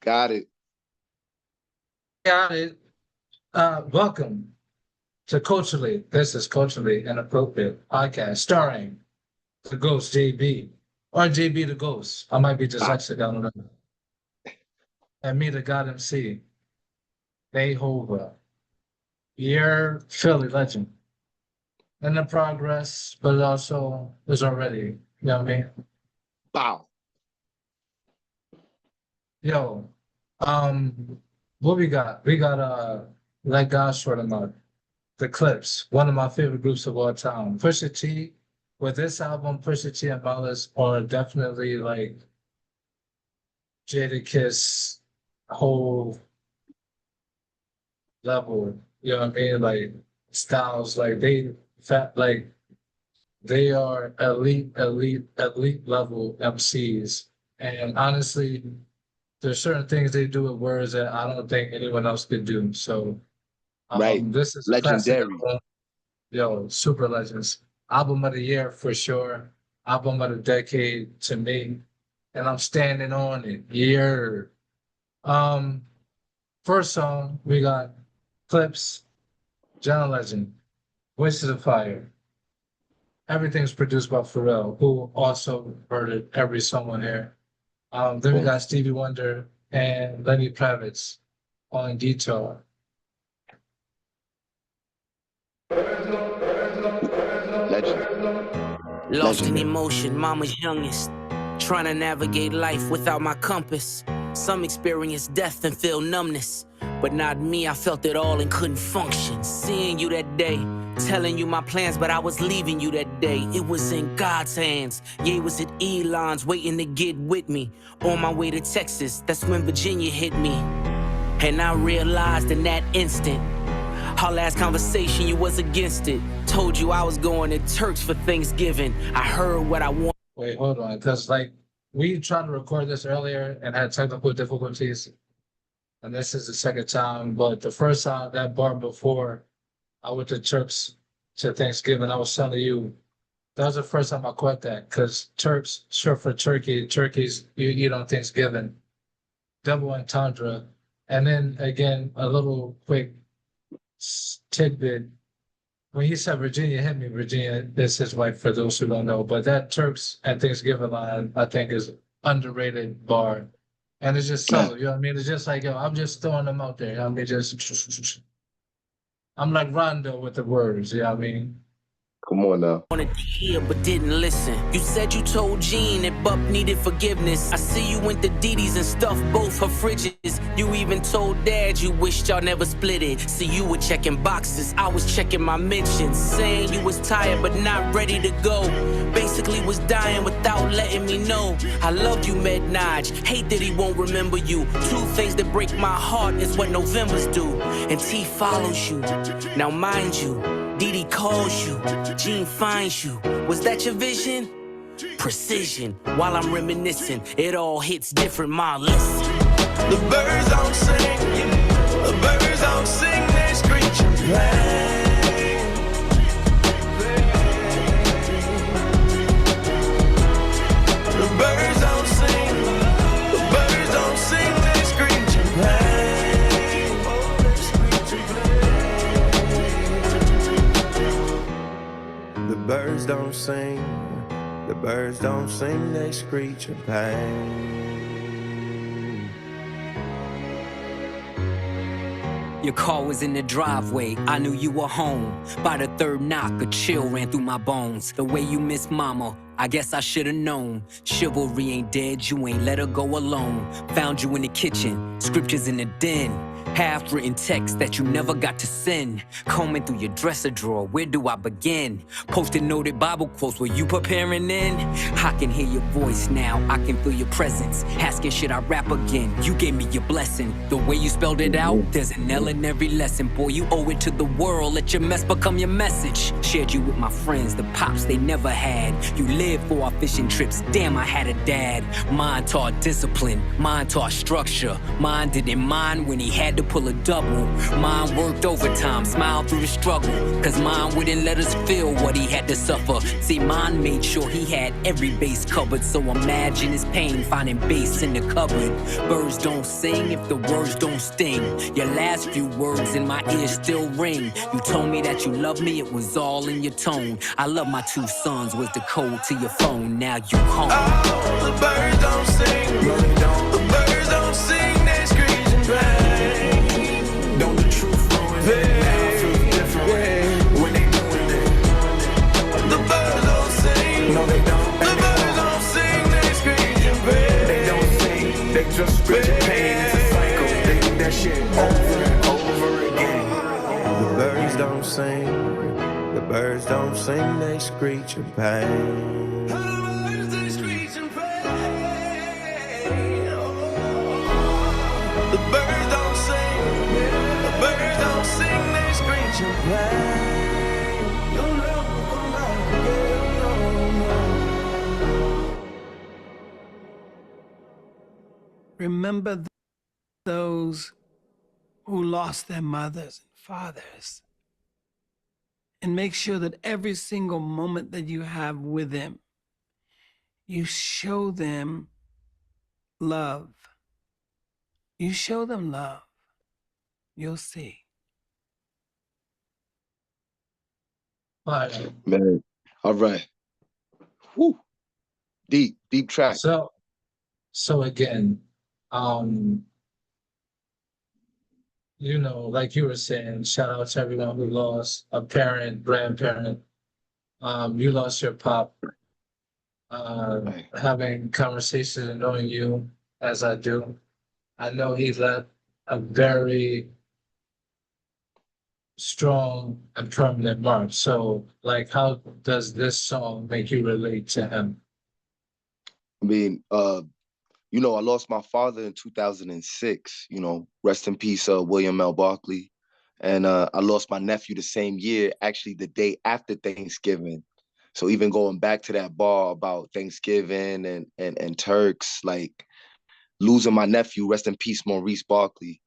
Got it. Got it. Welcome to Culturally. This is Culturally Inappropriate podcast starring the Ghost JB or JB the Ghost. I might be dyslexic, I don't know. And me, the God MC, Hova, your Philly legend. In the progress, but also is already, you know what I mean? Wow. Yo, what we got? We got like God short of the Clipse, one of my favorite groups of all time. Pusha T, with this album, Pusha T and Malice are definitely like Jadakiss whole level. You know what I mean? Like styles, like they are elite level MCs. And honestly, there's certain things they do with words that I don't think anyone else could do. So Right. this is a classic Legendary. album. Yo, super legends. Album of the year for sure. Album of the decade to me. And I'm standing on it. Yeah. Um, First song, we got Clipse, John Legend, Voices of Fire. Everything's produced by Pharrell, who also murdered every song on here. Then we got Stevie Wonder and Lenny Kravitz on guitar. Legend. Lost in emotion, mama's youngest. Trying to navigate life without my compass. Some experience death and feel numbness. But not me, I felt it all and couldn't function. Seeing you that day, telling you my plans, but I was leaving you that day. It was in God's hands. Yeah, it was at Elon's waiting to get with me. On my way to Texas, that's when Virginia hit me. And I realized in that instant, our last conversation, you was against it. Told you I was going to Turks for Thanksgiving. I heard what I want. Wait, hold on, because like we tried to record this earlier and had technical difficulties. And this is the second time, but the first time, that bar before I went to Turks to Thanksgiving, I was telling you, that was the first time I caught that, because Turks, short for turkey, turkeys you eat on Thanksgiving, double entendre. And then again, a little quick tidbit. When he said Virginia hit me, Virginia is his wife, for those who don't know. But that Turks at Thanksgiving line, I think, is underrated bar. And it's just subtle, you know what I mean? It's just like, yo, I'm just throwing them out there. You know what I mean? Just, I'm like Rondo with the words, you know what I mean? Come on now. Wanted to hear but didn't listen. You said you told Jean that Buck needed forgiveness. I see you went to Didi's and stuffed both her fridges. You even told Dad you wished y'all never split it. See, you were checking boxes, I was checking my mentions. Saying you was tired but not ready to go. Basically was dying without letting me know. I love you, Med Naj. Hate that he won't remember you. Two things that break my heart is what Novembers do. And T follows you. Now mind you, Didi calls you, Jean finds you. Was that your vision? Precision. While I'm reminiscing, it all hits different, ma, listen. The birds don't sing, the birds don't sing, they screech and play. The birds don't sing, the birds don't sing, they screech and play. Oh, they screech and play. The birds don't sing, the birds don't sing, they screech and play. Your car was in the driveway, I knew you were home. By the third knock, a chill ran through my bones. The way you miss mama, I guess I should've known. Chivalry ain't dead, you ain't let her go alone. Found you in the kitchen, scriptures in the den. Half-written text that you never got to send. Combing through your dresser drawer, where do I begin? Posted noted Bible quotes, were you preparing then? I can hear your voice now, I can feel your presence. Asking should I rap again, you gave me your blessing. The way you spelled it out, there's an L in every lesson. Boy, you owe it to the world, let your mess become your message. Shared you with my friends, the pops they never had. You lived for our fishing trips, damn I had a dad. Mine taught discipline, mine taught structure. Mine didn't mind when he had had to pull a double. Mine worked overtime, smiled through the struggle. Cause mine wouldn't let us feel what he had to suffer. See, mine made sure he had every base covered. So imagine his pain finding bass in the cupboard. Birds don't sing if the words don't sting. Your last few words in my ear still ring. You told me that you love me, it was all in your tone. I love my 2 sons was the code to your phone. Now you home. Oh, the birds don't sing. No, they don't. The birds don't sing, they screech and bang. Don't the truth ruin it? Now it feels different when they doing it. The birds don't sing. No, they don't. The birds don't sing, they screech and bang. They don't sing, they just screech and pain. It's a cycle, they do that shit over and over again. The birds don't sing. The birds don't sing, they screech and pain. The birds, they screech and pain. The birds don't sing. The birds don't sing, they screech and pain. You'll never come back again, no, no. Remember those who lost their mothers and fathers. And make sure that every single moment that you have with them, you show them love. You show them love. You'll see. Alright, Man. All right. Whew. Deep track. so again, you know, like you were saying, shout out to everyone who lost a parent, grandparent. You lost your pop. Right. Having conversations and knowing you as I do, I know he left a very strong and permanent mark. So, like, how does this song make you relate to him? I mean, you know, I lost my father in 2006, you know, rest in peace, William L. Barkley. And I lost my nephew the same year, actually the day after Thanksgiving. So even going back to that bar about Thanksgiving and Turks, like losing my nephew, rest in peace, Maurice Barkley,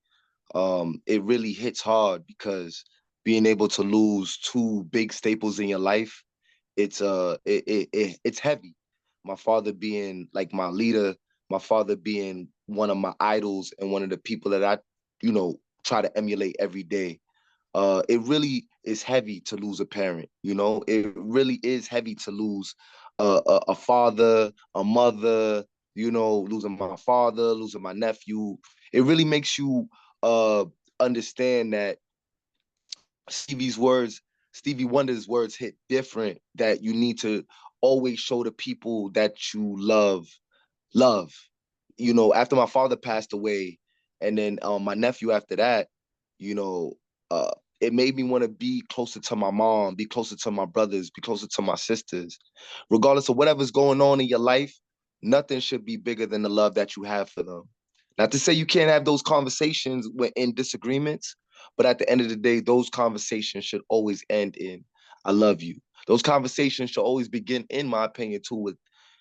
it really hits hard because being able to lose 2 big staples in your life, it's heavy. My father being like my leader, my father being one of my idols and one of the people that I, you know, try to emulate every day. It really is heavy to lose a parent, you know. It really is heavy to lose a father, a mother, you know, losing my father, losing my nephew. It really makes you understand that Stevie Wonder's words hit different, that you need to always show the people that you love. You know, after my father passed away, and then my nephew after that, you know, it made me want to be closer to my mom, be closer to my brothers, be closer to my sisters. Regardless of whatever's going on in your life, nothing should be bigger than the love that you have for them. Not to say you can't have those conversations when in disagreements, but at the end of the day, those conversations should always end in "I love you." Those conversations should always begin, in my opinion, too, with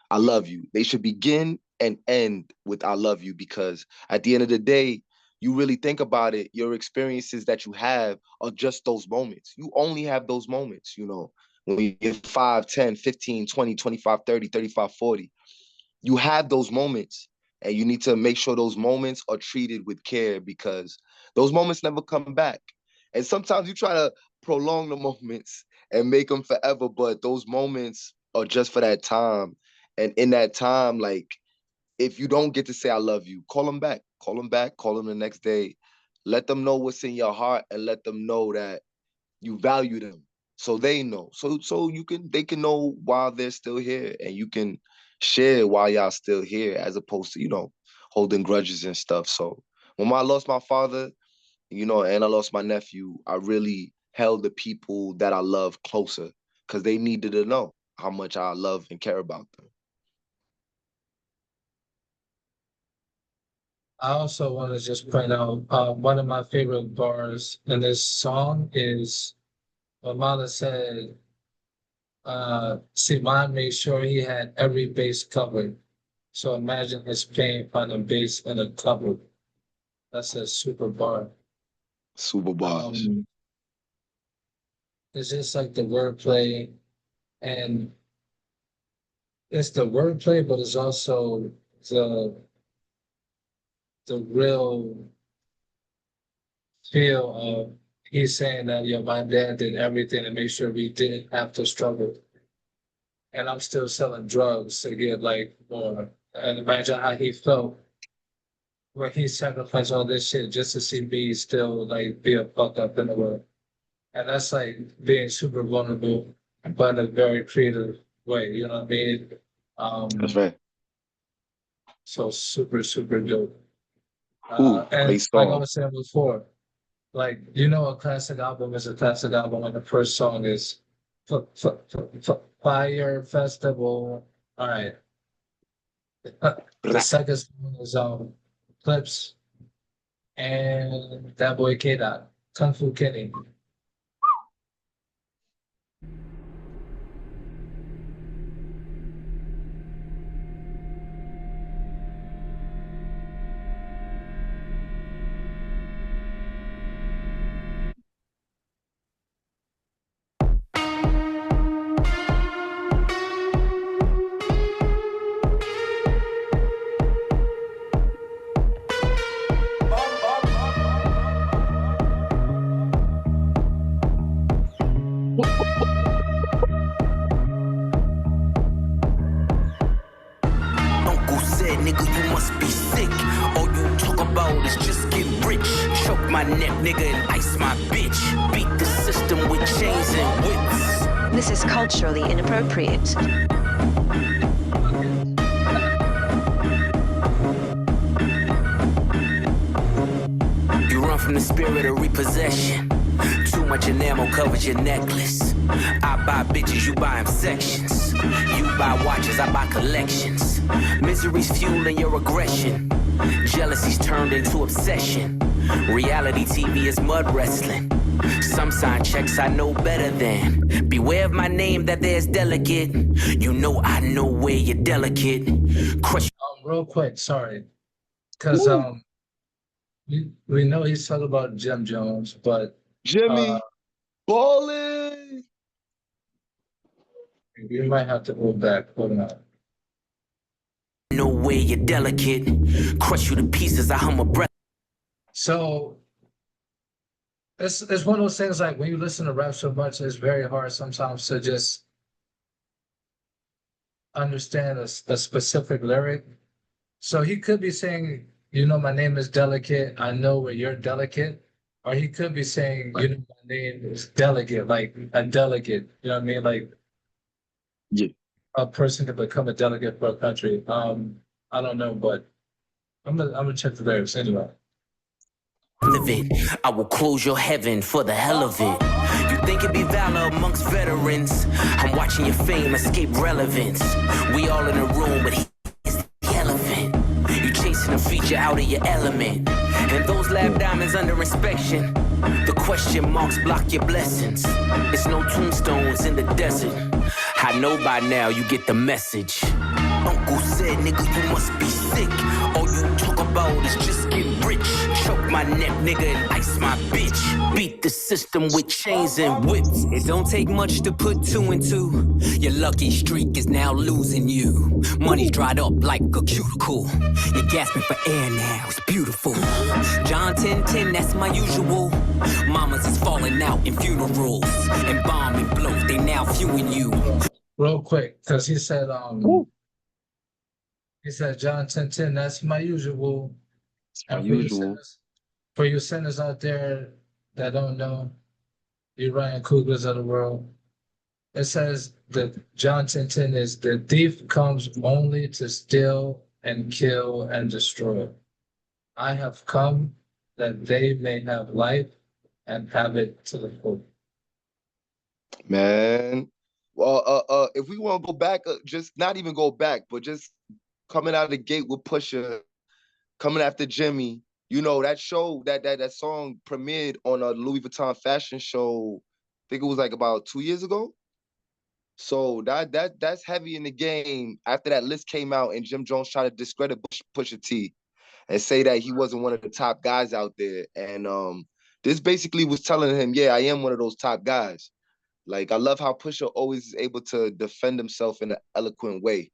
"I love you." They should begin and end with "I love you," because at the end of the day, you really think about it, your experiences that you have are just those moments. You only have those moments, you know, when you get 5, 10, 15, 20, 25, 30, 35, 40. You have those moments, and you need to make sure those moments are treated with care, because those moments never come back. And sometimes you try to prolong the moments and make them forever, but those moments are just for that time. And in that time, like, if you don't get to say "I love you," call them back, call them the next day. Let them know what's in your heart, and let them know that you value them, so they know. So they can know while they're still here, and you can share while y'all still here, as opposed to, you know, holding grudges and stuff. So when I lost my father, you know, and I lost my nephew, I really held the people that I love closer, because they needed to know how much I love and care about them. I also want to just point out one of my favorite bars in this song is when Mala said, see, mine made sure he had every base covered. So imagine his pain finding base in a cupboard. That's a super bar. Super bars. It's just like the wordplay, and it's the wordplay, but it's also the the real feel of he's saying that, yo, my dad did everything to make sure we didn't have to struggle. And I'm still selling drugs to get like more. And imagine how he felt when he sacrificed all this shit just to see me still like be a fuck up in the world. And that's like being super vulnerable, but in a very creative way, you know what I mean? That's Um, right. so super, super dope. Ooh, And great like I song. was saying before, like, you know, a classic album is a classic album when the first song is Fire Festival. All right. The Bra. second song is Clipse and that boy K Dot, Kung Fu Kenny. Uncle said, nigga, you must be sick. All you talk about is just get rich. Choke my neck, nigga, and ice my bitch. Beat the system with chains and whips. This is culturally inappropriate. You run from the spirit of repossession. Too much enamel covers your necklace. I buy bitches, you buy them sections. You buy watches, I buy collections. Misery's fueling your aggression. Jealousy's turned into obsession. Reality TV is mud wrestling. Some sign checks I know better than. Beware of my name that there's delicate. You know I know where you're delicate. Crush. Real quick, sorry. Because we know he's talking about Jim Jones, but Jimmy ballin'. we might have to go back. Hold on. No way you're delicate. Crush you to pieces, I hum a breath. So it's one of those things like when you listen to rap so much, it's very hard sometimes to just understand a specific lyric. So he could be saying, you know, my name is delicate. I know where you're delicate. Or he could be saying, you know, my name is delicate, like a delegate. You know what I mean? Like Yeah. a person could become a delegate for a country. I don't know, but I'm gonna check the lyrics anyway. Of it. I will close your heaven for the hell of it. You think it'd be valor amongst veterans? I'm watching your fame escape relevance. We all in a room, but he's the elephant. You chasing a feature out of your element. And those lab diamonds under inspection. The question marks block your blessings. It's no tombstones in the desert. I know by now you get the message. Uncle said, nigga, you must be sick. All you talk about is just get rich. Choke my neck, nigga, and ice my bitch. Beat the system with chains and whips. It don't take much to put two and two. Your lucky streak is now losing you. Money's dried up like a cuticle. You're gasping for air now, it's beautiful. John 10:10, that's my usual. Mamas is falling out in funerals. And bombing blows, they now viewing you. Real quick, because he said, John 10:10, that's my usual. And for you sinners out there that don't know, you Ryan Coogler's of the world, it says that John 10:10 is the thief comes only to steal and kill and destroy. I have come that they may have life and have it to the full. Man. Well, if we want to go back, just not even go back, but just coming out of the gate with Pusha, coming after Jimmy. You know, that show, that song premiered on a Louis Vuitton fashion show, I think it was like about 2 years ago. So that's heavy in the game. After that list came out and Jim Jones tried to discredit Pusha T and say that he wasn't one of the top guys out there. And This basically was telling him, yeah, I am one of those top guys. Like, I love how Pusha always is able to defend himself in an eloquent way,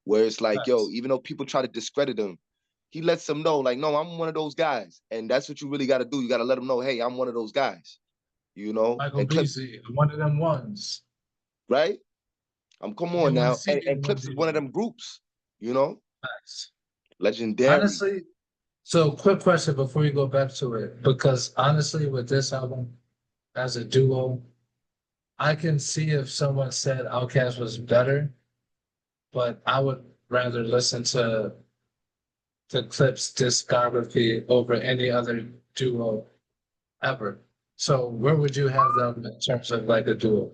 where it's like, yo, Facts. even though people try to discredit him, he lets them know, like, no, I'm one of those guys. And that's what you really got to do. You got to let them know, hey, I'm one of those guys, you know? Michael And Clips, Beasley, one of them ones. right? Come They on want to now. see you And one Clips is one of day. them groups, you know? Facts. Legendary. Honestly, so quick question before you go back to it, because honestly, with this album as a duo, I can see if someone said Outkast was better, but I would rather listen to the Clipse discography over any other duo ever. So where would you have them in terms of like a duo?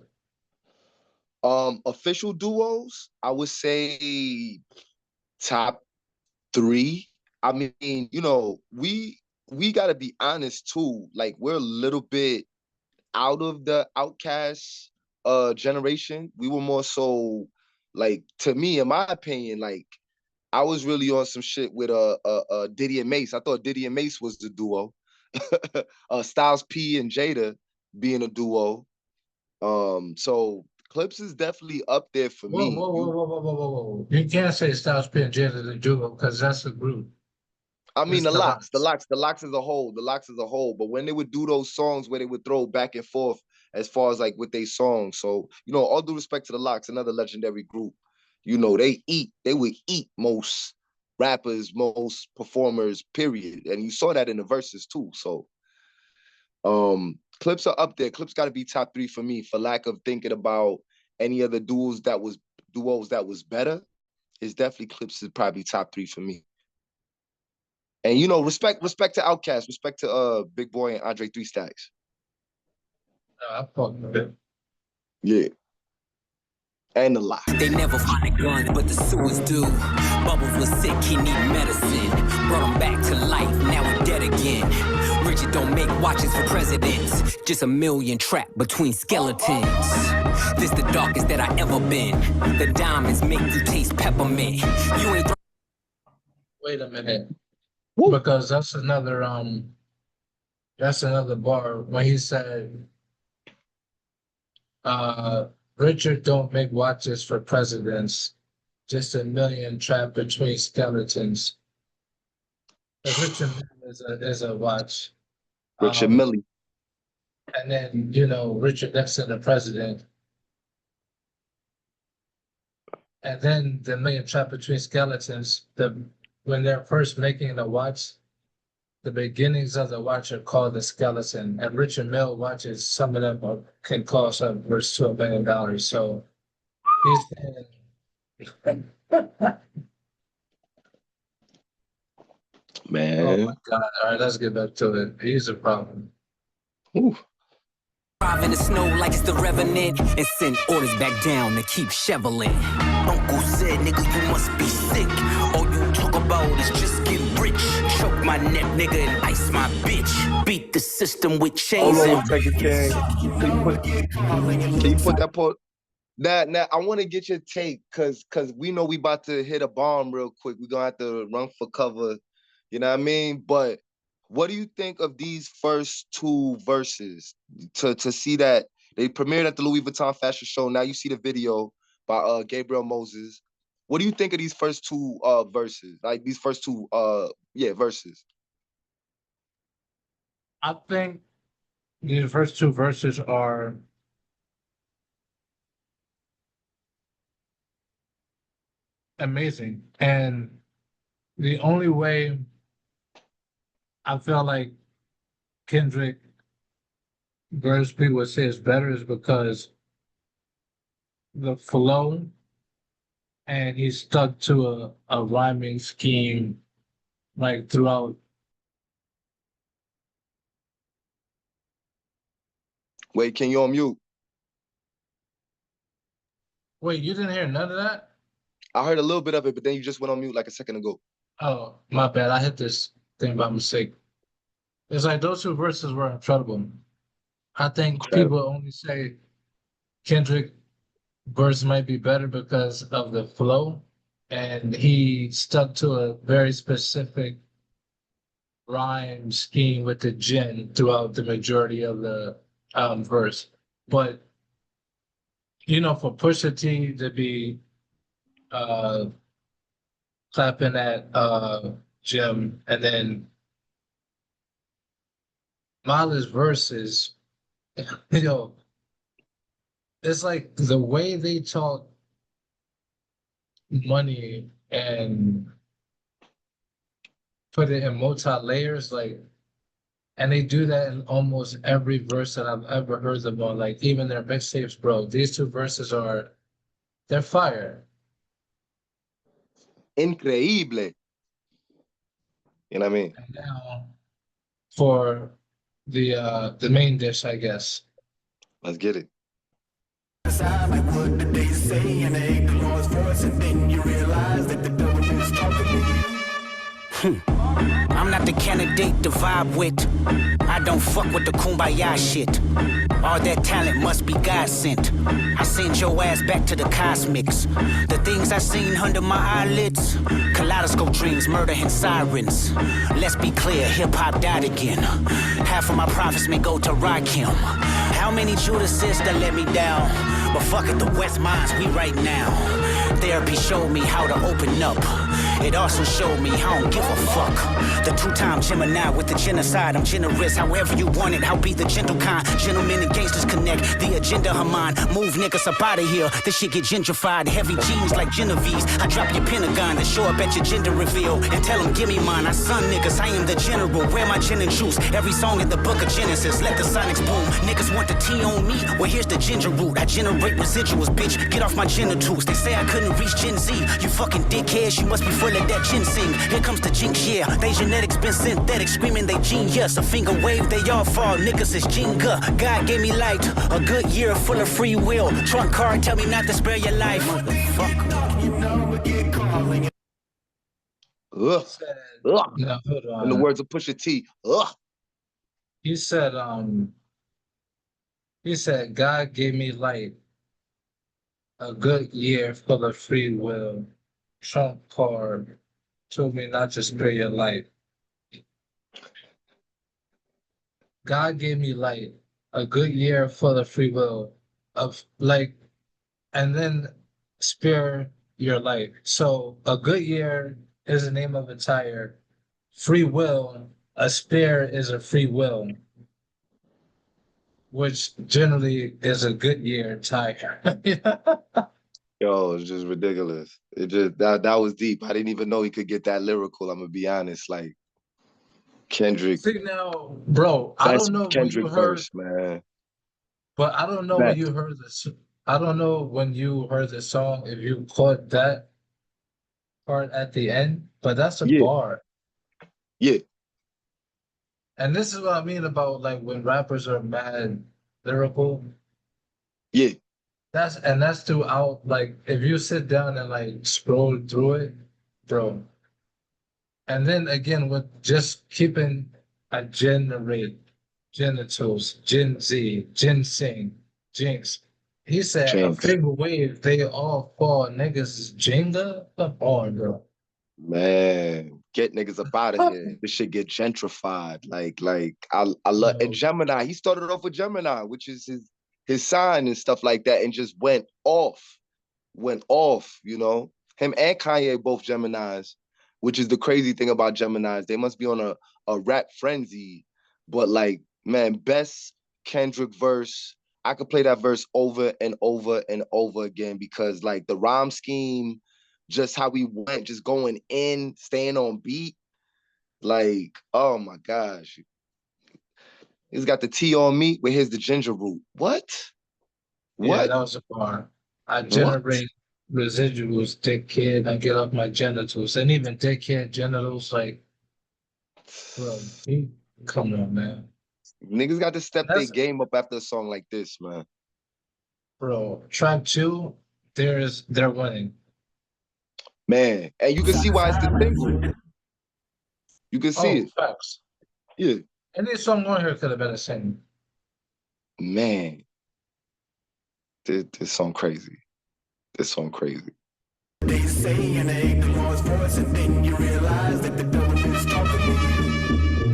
Official duos, I would say top three. I mean, we gotta be honest too. Like, we're a little bit out of the outcast generation. We were more so, like, to me, in my opinion, like, I was really on some shit with Diddy and Mace. I thought Diddy and Mace was the duo. Styles P and Jada being a duo. So Clips is definitely up there for Whoa, me. whoa, whoa, whoa, whoa, whoa, whoa, whoa. You can't say Styles P and Jada the duo because that's a group. I mean, It's the Locks. the locks as a whole, the locks as a whole. But when they would do those songs where they would throw back and forth as far as like with their songs, so all due respect to the locks, another legendary group. They would eat most rappers, most performers, period. And you saw that in the verses too. So, Clips are up there. Clips got to be top three for me, for lack of thinking about any other duos that was better. It's definitely Clips is probably top three for me. And respect to Outkast, respect to Big Boy and Andre Three Stacks. I fuck with it. Yeah. And the lot. They never find a gun, but the sewers do. Bubbles was sick, he need medicine. Brought him back to life, now he dead again. Richard don't make watches for presidents. Just a million trapped between skeletons. This the darkest that I ever been. The diamonds make you taste peppermint. You ain't Wait a minute. Woo. Because that's another bar when he said Richard don't make watches for presidents, just a million trapped between skeletons. Richard is a watch. Richard Millie. And then, Richard Nixon, the president. And then the million trapped between skeletons, when they're first making the watch, the beginnings of the watch are called the skeleton. And Richard Mille watches, some of them can cost upwards to $1 million. So he's oh Man. my God. All right, let's get back to it. He's a problem. Ooh. drive in the snow like it's the revenant and send orders back down to keep shoveling. Uncle said, nigga, you must be sick. All you talk about is just get rich. Choke my neck, nigga, and ice my bitch. Beat the system with chains. Hold on a second, King. Can you put that part? Now, I want to get your take, cause we know we about to hit a bomb real quick. We're gonna have to run for cover, you know what I mean? But what do you think of these first two verses? To see that they premiered at the Louis Vuitton fashion show. Now you see the video by Gabriel Moses. What do you think of these first two verses? Like these first two verses. I think the first two verses are amazing. And the only way I feel like Kendrick verse people would say is better is because the flow and he stuck to a rhyming scheme like throughout. Wait, can you unmute? Wait, you didn't hear none of that? I heard a little bit of it, but then you just went on mute like a second ago. Oh, my bad. I hit this thing by mistake. It's like those two verses were incredible. I think people only say Kendrick verse might be better because of the flow, and he stuck to a very specific rhyme scheme with the gin throughout the majority of the verse. But you know, for Pusha T to be clapping at Jim, and then Miley's verses, you know, it's like the way they talk money and put it in multi-layers, like, and they do that in almost every verse that I've ever heard them on, like even their mixtapes, bro. These two verses they're fire. Increíble. You know what I mean? And now for the main dish, I guess. Let's get it. Like what did they say? And they heard the Lord's voice, and then you realize that the devil is talking to you. I'm not the candidate to vibe with. I don't fuck with the kumbaya shit. All that talent must be God sent. I send your ass back to the cosmics. The things I seen under my eyelids, kaleidoscope dreams, murder and sirens. Let's be clear, hip-hop died again. Half of my profits may go to Rakim. How many Judases that let me down? But fuck it, the West minds, we right now. Therapy showed me how to open up. It also showed me I don't give a fuck. The two-time Gemini with the genocide. I'm generous, however you want it. I'll be the gentle kind. Gentlemen and gangsters connect. The agenda of mine. Move niggas up out of here. This shit get gentrified. Heavy jeans like Genevieve's. I drop your Pentagon to show up at your gender reveal. And tell them, give me mine. I son niggas, I am the general. Where my gin and juice? Every song in the book of Genesis. Let the sonics boom. Niggas want the tea on me. Well, here's the ginger root. I generate residuals, bitch. Get off my genitals. They say I couldn't reach Gen Z. You fucking dickheads. You must be full of that ginseng. Here comes the jinx, yeah. They genetics been synthetic, screaming they genius. A finger wave, they all fall. Niggas is Jenga. God gave me light. A good year full of free will. Trunk card, tell me not to spare your life. Motherfucker. You know, we get calling. Ugh. Ugh. No, hold on. In the words of Pusha T, ugh. He said, God gave me light. A good year full of free will. Trump card told me not to spare your life. God gave me light. A good year full of free will. Of like, and then spare your life. So a good year is the name of a tire. Free will, a spare is a free will, which generally is a good year tire. Yo, it's just ridiculous. It just that was deep. I didn't even know he could get that lyrical. I'm gonna be honest. Like Kendrick, See now, bro, I that's don't know when Kendrick you heard, verse, man. but I don't know when you heard this. I don't know when you heard the song if you caught that part at the end, but that's a Yeah. bar. Yeah, And this is what I mean about like when rappers are mad lyrical. yeah, That's throughout. Like if you sit down and like scroll through it, bro. And then again with just keeping a generate genitals, Gen Z, ginseng, jinx. He said a Jinx. finger wave, they all fall. Niggas is Jenga. Come on, bro. man. Get niggas up out of here. This shit get gentrified. Like I love and Gemini. He started off with Gemini, which is his sign and stuff like that, and just went off, you know. Him and Kanye both Geminis, which is the crazy thing about Geminis. They must be on a rap frenzy. But like, man, best Kendrick verse. I could play that verse over and over and over again because like the rhyme scheme, just how we went, just going in, staying on beat. Like, oh my gosh. He's got the tea on me, but here's the ginger root. What? Yeah, What? that was a bar. I generate residuals, dickhead. I get off my genitals. And even dickhead genitals, like, bro, come on, man. Niggas got to step their That's- game up after a song like this, man. Bro, track 2, they're winning. Man, and you can see why it's the single. You can see it. Facts. Yeah. Any song on here could have been a single. Man. This song crazy. This song crazy. They say, and they heard the Lord's voice, and then you realize that the devil is talking to you.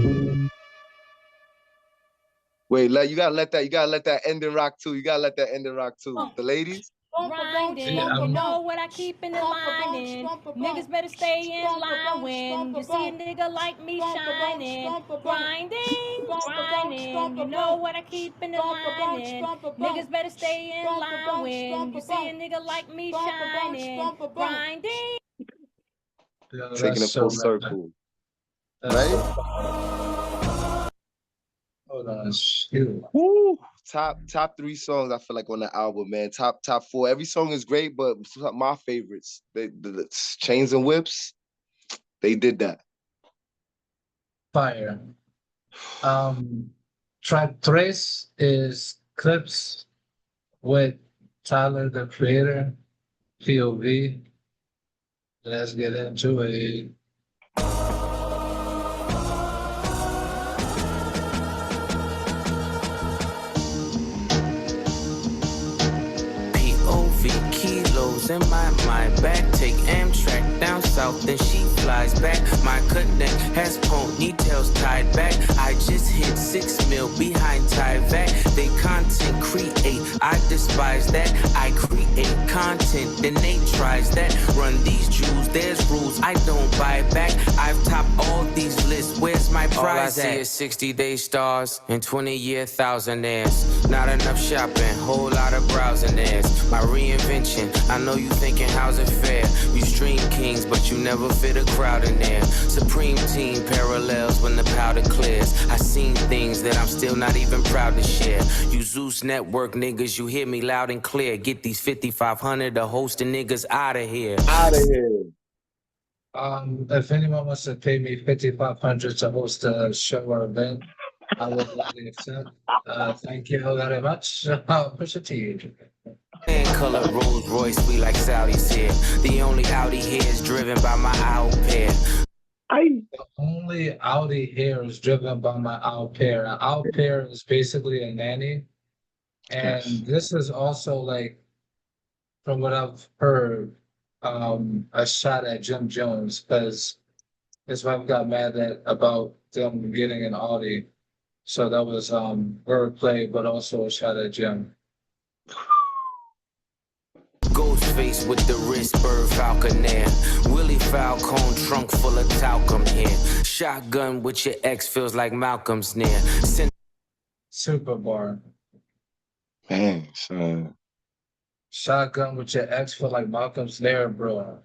Wait, you gotta let that ending rock too. You gotta let that ending rock too. The ladies. Grinding, you know what I keep in the lining. Niggas better stay in line when you see a nigga like me shining. Grinding, grinding, you know what I keep in the lining. Niggas better stay in line when you see a nigga like me shining. Grinding. Yeah, Taking that's it full so random. circle. That's Right? so hold on, shoot. Woo! Top 3 songs I feel like on the album, man. Top 4. Every song is great, but my favorites, the Chains and Whips, they did that. Fire. Track 3 is Clipse with Tyler, the Creator, POV. Let's get into it. POV kilos in my mind. Back take Amtrak down south, then she flies back. My connect has ponytails tied back. I just hit 6 mil behind Tyvek. They content create, I despise that. I create content, then they tries that. Run these jewels, there's rules I don't buy back. I've topped all these lists, where's my prize all I see is 60-day stars and 20-year thousandaires. Not enough shopping, whole lot of browsing theirs. My reinvention, I know you thinking how's it fair. You stream kings, but you never fit a crowd in there. Supreme team parallels when the powder clears. I seen things that I'm still not even proud to share. You Zeus Network niggas, you hear me loud and clear. Get these 5,500 to hosting niggas out of here. Out of here. If anyone wants to pay me 5,500 to host a show or event, I will gladly accept. Thank you very much. Push it to you. And color Rolls Royce, we like Sally's here. The only Audi here is driven by my au pair. The only Audi here is driven by my au pair. An au pair is basically a nanny. And this is also like, from what I've heard, a shot at Jim Jones, because his wife got mad about them getting an Audi. So that was wordplay, but also a shot at Jim. Ghostface with the wrist, bird falconer. Willie Falcone, trunk full of talcum here. Shotgun with your ex feels like Malcolm's near. Super bar. Man, son. Shotgun with your ex feel like Malcolm's there, bro.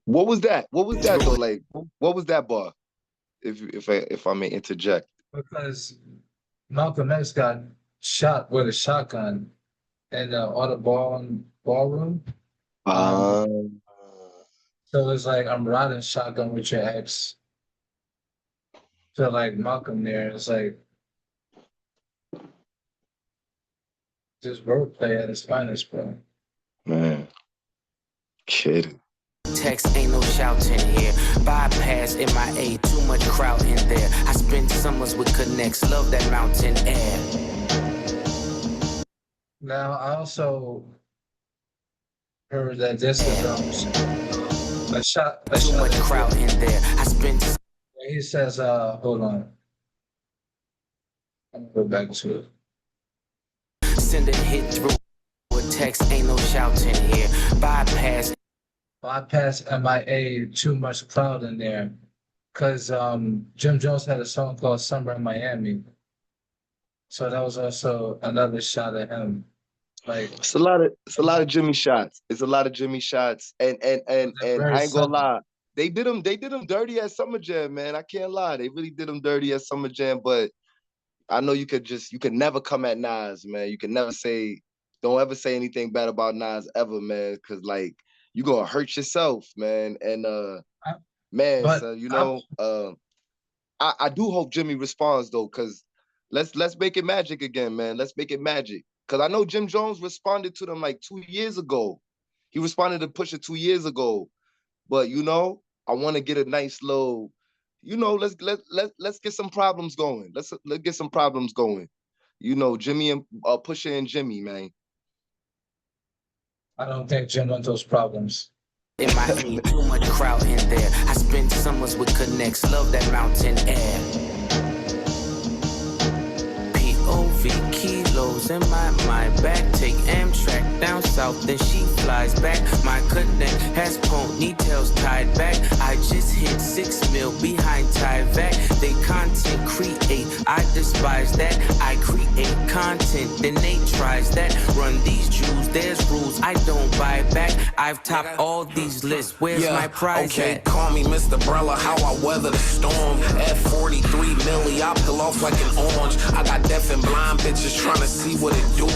What was that? What was that though? Like, what was that bar? If I may interject. Because Malcolm X got shot with a shotgun in the Audubon ballroom. So it's like, I'm riding shotgun with your ex. Feel like Malcolm there. It's like just wordplay at its finest, bro. Man, kidding. Text ain't no shouting here. Bypass MIA, too much crowd in there. I spend summers with connects, love that mountain air. Now I also heard that this is a shot. Too much crowd in there. I spend. He says, hold on. I'm gonna go back to it. Send a hit through a text, ain't no shouting here. Bypass MIA, too much crowd in there. Cause Jim Jones had a song called Summer in Miami. So that was also another shot at him. Like it's a lot of Jimmy shots. It's a lot of Jimmy shots. And I ain't gonna lie. They did them dirty at Summer Jam, man. I can't lie. They really did them dirty at Summer Jam, but I know you could never come at Nas, man. You can never don't ever say anything bad about Nas ever, man, because like you're gonna hurt yourself, man. And man, so, you know, I do hope Jimmy responds though, because let's make it magic again, man. Let's make it magic. Because I know Jim Jones responded to them like 2 years ago. He responded to Pusha 2 years ago. But you know, I want to get a nice little, you know, let's get some problems going. Let's get some problems going. You know, Jimmy and Pusha and Jimmy, man. I don't think Jim wants those problems. In my head, too much crowd in there. I spend summers with connects, love that mountain air. B.O.V. kilos in my mind. Back, take Amtrak down south, then she flies back. My connect has ponytails tied back. I just hit 6 mil behind Tyvek. They content create, I despise that. I create content, then they tries that. Run these jewels, there's rules I don't buy back. I've topped all these lists, where's my prize okay, at? call me Mr. Brella, how I weather the storm. At 43 milli, I peel off like an orange. I got deaf and blind bitches trying to see what it do.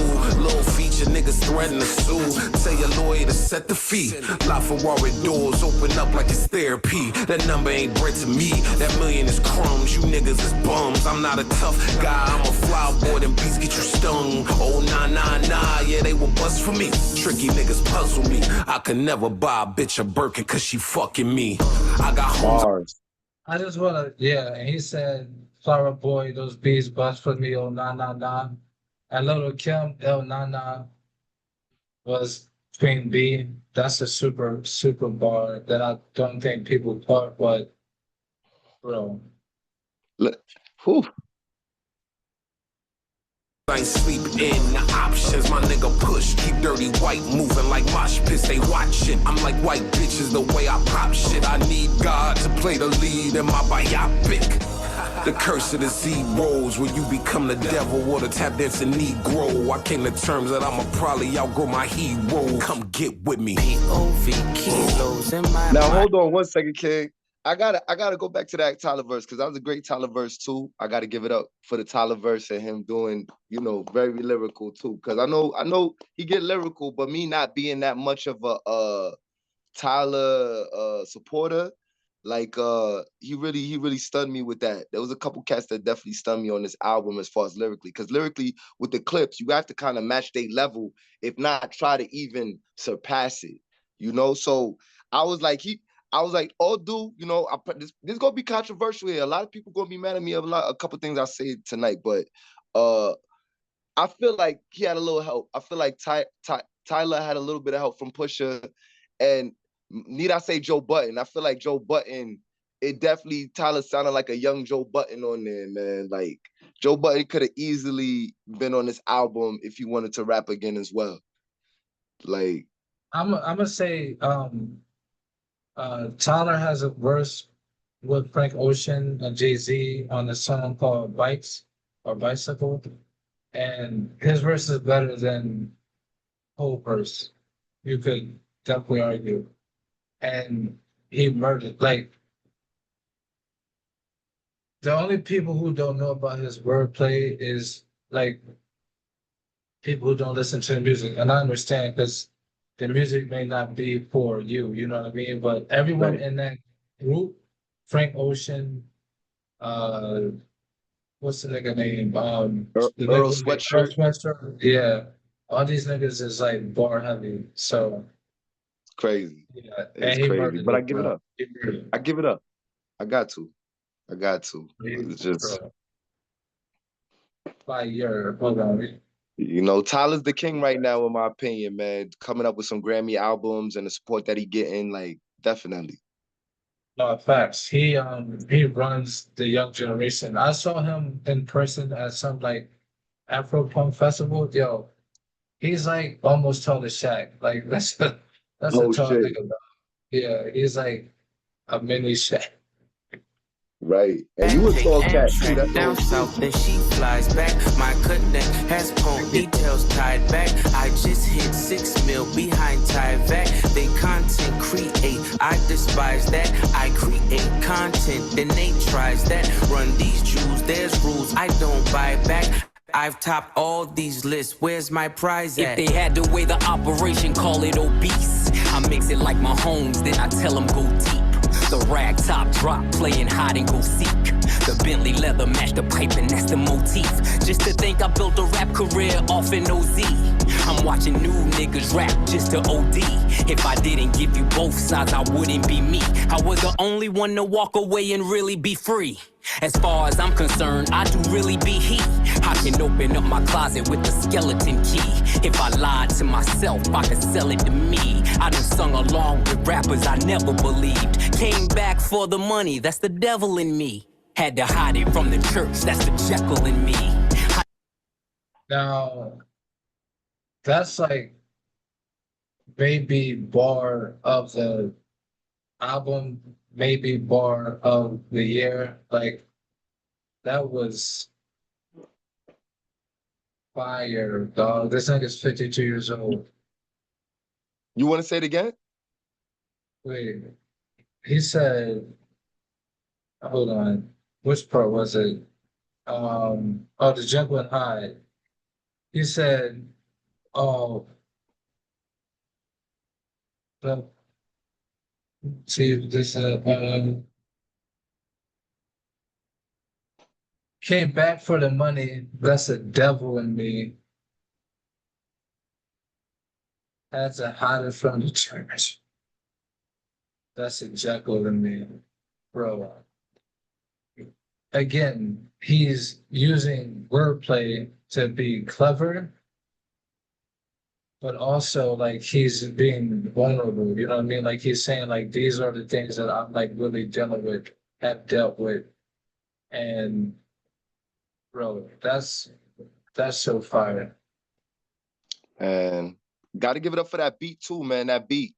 Little feature niggas threatening to sue. Tell your lawyer to set the fee. LaFerrari doors open up like it's therapy. That number ain't bread to me. That million is crumbs. You niggas is bums. I'm not a tough guy. I'm a fly boy. Them beats get you stung. Oh, nah. Yeah, they will bust for me. Tricky niggas puzzle me. I could never buy a bitch a Birkin cause she fucking me. I got homes. I just wanna, yeah, and he said, Flower Boy, those bees bust for me, oh, nah. And Little Kim, nah, was Queen Bee. That's a super bar that I don't think people caught, but, bro. Whew. I ain't sleep in the options, my nigga push. Keep dirty white moving like mosh pits, they watching. I'm like white bitches the way I pop shit. I need God to play the lead in my biopic. The curse of the zeros, where you become the devil or the tap dancing Negro. I came to terms that I'ma probably outgrow my hero. Come get with me. P.O.V. kilos in my Now hold on 1 second, King. I gotta go back to that Tyler verse because that was a great Tyler verse too. I gotta give it up for the Tyler verse and him doing, you know, very lyrical too. Because I know he get lyrical, but me not being that much of a Tyler supporter, like he really stunned me with that. There was a couple cats that definitely stunned me on this album as far as lyrically, because lyrically with the Clipse, you have to kind of match their level, if not try to even surpass it, you know. So I was like, oh, dude, you know, this gonna be controversial here. A lot of people gonna be mad at me a couple things I say tonight, but I feel like he had a little help. I feel like Tyler had a little bit of help from Pusha, and need I say Joe Budden? I feel like Joe Budden, it definitely, Tyler sounded like a young Joe Budden on there, man. Like Joe Budden could have easily been on this album if he wanted to rap again as well. Like I'm gonna say Tyler has a verse with Frank Ocean and Jay-Z on a song called Bikes or Bicycle. And his verse is better than whole verse. You could definitely argue. And he murdered. Like, the only people who don't know about his wordplay is like people who don't listen to the music. And I understand because the music may not be for you, you know what I mean? But everyone in that group, Frank Ocean, what's the nigga name? Earl Sweatshirt. Yeah. All these niggas is like bar heavy. So crazy. Yeah. It's crazy. But I give it up. I give it up. I got to. It's just fire. Hold on. You know, Tyler's the king right now, in my opinion, man. Coming up with some Grammy albums and the support that he getting, like, definitely. No, facts. He runs the young generation. I saw him in person at some like Afro Punk festival. Yo, he's like almost tall as Shaq. Like that's a tall nigga. Yeah, he's like a mini Shaq. Right. And you a tall cat too. That's down south, then she flies back. My connect has ponytails tied back. I just hit 6 mil behind Tyvek. They content create, I despise that. I create content, then they tries that. Run these jewels, there's rules I don't buy back. I've topped all these lists, where's my prize at? If they had to weigh the operation, call it obese. I mix it like my homes, then I tell them go deep. The rag top drop, playing hide and go seek. The Bentley leather match the pipe and that's the motif. Just to think I built a rap career off an OZ. I'm watching new niggas rap just to OD. If I didn't give you both sides, I wouldn't be me. I was the only one to walk away and really be free. As far as I'm concerned, I do really be he. I can open up my closet with the skeleton key. If I lied to myself, I could sell it to me. I done sung along with rappers I never believed. Came back for the money, that's the devil in me. Had to hide it from the church, that's the Jekyll in me. Now, that's like maybe bar of the album, maybe bar of the year. Like, that was fire, dog. This nigga's 52 years old. You want to say it again? Wait, he said, hold on, which part was it? Oh, the Jekyll and Hyde. He said, oh, the, see, this, came back for the money, that's the devil in me. Had to hide it from the church. That's a Jekyll in me, bro. Again, he's using wordplay to be clever, but also like he's being vulnerable. You know what I mean? Like he's saying like these are the things that I'm like really dealing with, have dealt with, and bro, that's so fire. And got to give it up for that beat too, man. That beat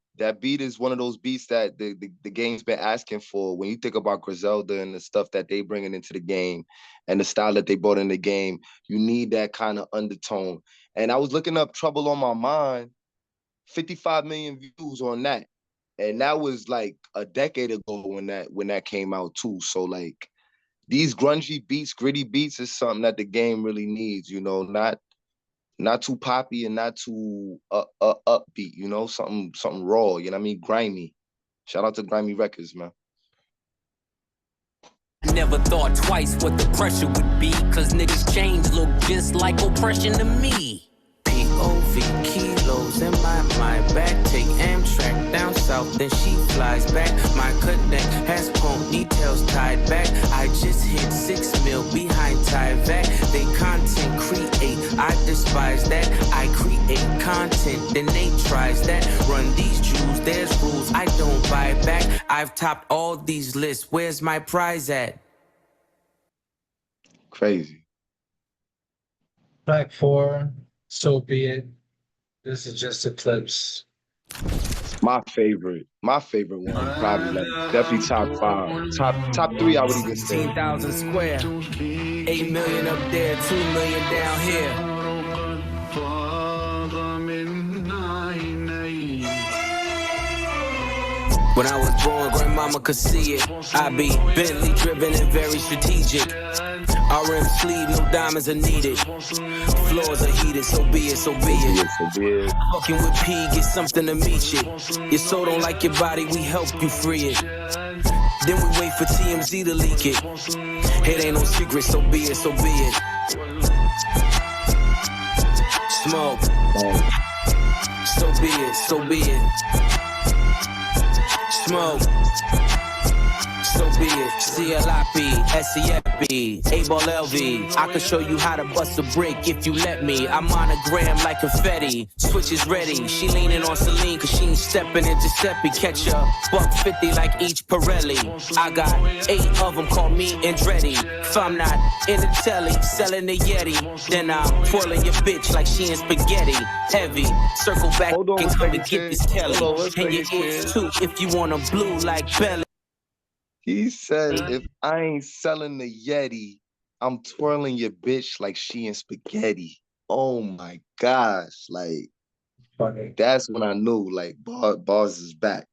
is one of those beats that the game's been asking for. When you think about Griselda and the stuff that they bringing into the game and the style that they brought in the game, you need that kind of undertone. And I was looking up Trouble on My Mind, 55 million views on that. And that was like a decade ago when that came out too. So like these grungy beats, gritty beats is something that the game really needs, you know, not too poppy and not too upbeat, you know, something raw, you know what I mean? Grimy. Shout out to Grimy Records, man. I never thought twice what the pressure would be, cause niggas change look just like oppression to me. POV kilos in my mind back. Take Amtrak down south, then she flies back. My connect has ponytails tied back. I just hit 6 mil behind Tyvek. They content create, I despise that. I create content, then they tries that. Run these Jews, there's rules I don't buy back. I've topped all these lists, where's my prize at? Crazy. Track 4, So Be It. This is just a Clipse. My favorite one, probably like definitely top 5. Top 3, I would even say. 16,000 square, 8 million up there, 2 million down here. When I was born, grandmama could see it. I be Bentley driven and very strategic. RM sleeve, no diamonds are needed. Floors are heated, so be it, so be it. Fucking with P, get something to meet you. Your soul don't like your body, we help you free it. Then we wait for TMZ to leak it. It ain't no secret, so be it, so be it. Smoke. So be it, so be it. Smoke. So be it. CLIP, SEFB, A-Ball LV. I can show you how to bust a brick if you let me. I'm monogram like confetti. Switch is ready. She leaning on Celine cause she ain't stepping in Giuseppe. Catch a $150 like each Pirelli. I got 8 of them, call me Andretti. If I'm not in the telly, selling the Yeti, then I'm twirling your bitch like she in spaghetti. Heavy, circle back and come and get this Kelly. And your ears too if you want a blue like Belly. He said, if I ain't selling the Yeti, I'm twirling your bitch like she in spaghetti. Oh my gosh. Like, Funny. That's when I knew, like, bars is back.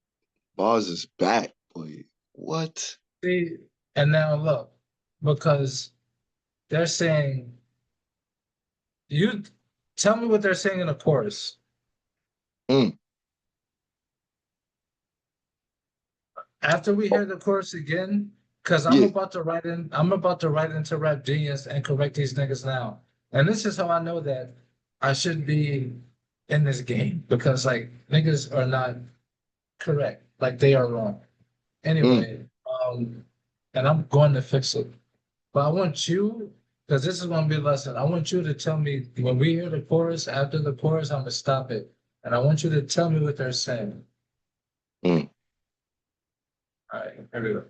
Bars is back, boy. What? See, and now look, because they're saying, you tell me what they're saying in the chorus. After we hear the chorus again, because I'm about to write into Rap Genius and correct these niggas now. And this is how I know that I should be in this game, because like niggas are not correct. Like they are wrong. Anyway, and I'm going to fix it. But I want you, because this is going to be a lesson, I want you to tell me when we hear the chorus, after the chorus, I'm going to stop it. And I want you to tell me what they're saying. All right, here we go.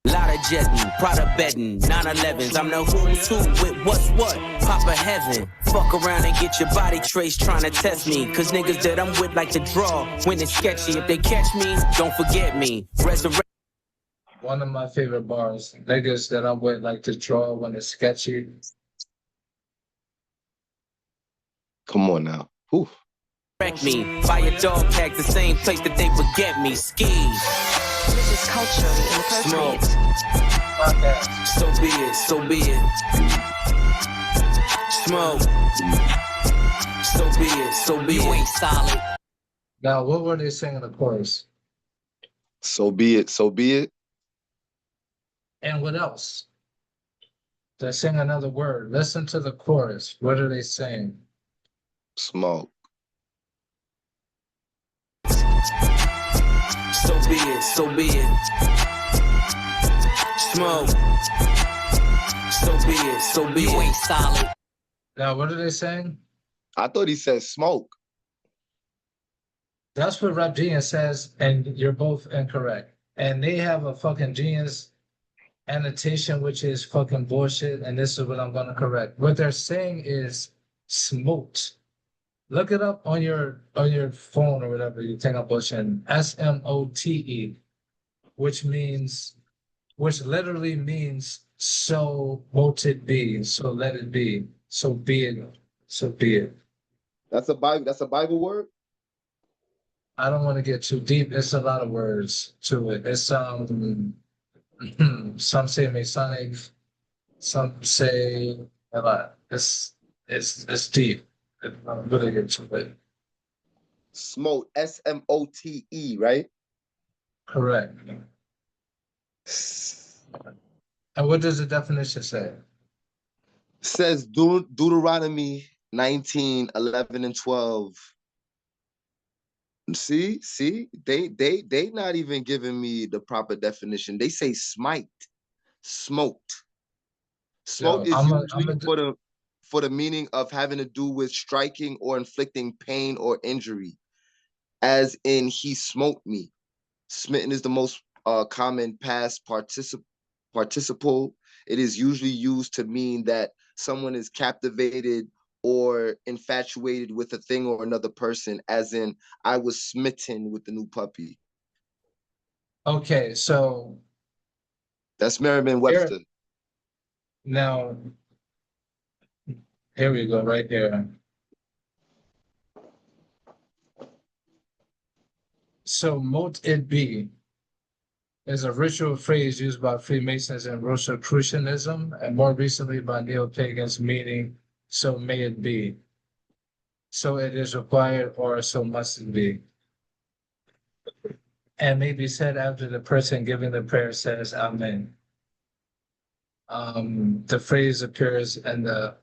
Lot of jetting, Prada bedding, 911s. I'm the who's who with what's what. Papa heaven. Fuck around and get your body traced trying to test me. Cause niggas that I'm with like to draw when it's sketchy. If they catch me, don't forget me. Resurrect. One of my favorite bars. Niggas that I'm with like to draw when it's sketchy. Come on now. Whew. Me. Buy a dog tag the same place that they would get me. Ski. This is culturally inappropriate. So be it, so be it. Smoke. So be it, so be it. You ain't solid. Now, what were they saying in the chorus? So be it, so be it. And what else? They're saying another word. Listen to the chorus. What are they saying? Smoke. So be it, so be it. Smoke. So be it, so be it. You ain't solid. Now, what are they saying? I thought he said smoke. That's what Rap Genius says, and you're both incorrect. And they have a fucking Genius annotation, which is fucking bullshit, and this is what I'm gonna correct. What they're saying is smoked. Look it up on your phone or whatever you think I'm bullshitting. SMOTE, which literally means so won't it be, so let it be, so be it, so be it. That's a Bible word? I don't want to get too deep. It's a lot of words to it. It's some say Masonic, some say a lot. It's deep. I'm really get to it. Smote, SMOTE, right? Correct. And what does the definition say? It says Deuteronomy 19, 11, and 12. See, they not even giving me the proper definition. They say smite, smoked. Smoke is usually for the meaning of having to do with striking or inflicting pain or injury, as in he smote me. Smitten is the most common past participle. It is usually used to mean that someone is captivated or infatuated with a thing or another person, as in I was smitten with the new puppy. Okay, so that's Merriam-Webster. Now, here we go, right there. So, mote it be is a ritual phrase used by Freemasons and Rosicrucianism, and more recently by neo-pagans, meaning so may it be. So it is required, or so must it be. And may be said after the person giving the prayer says Amen. The phrase appears in the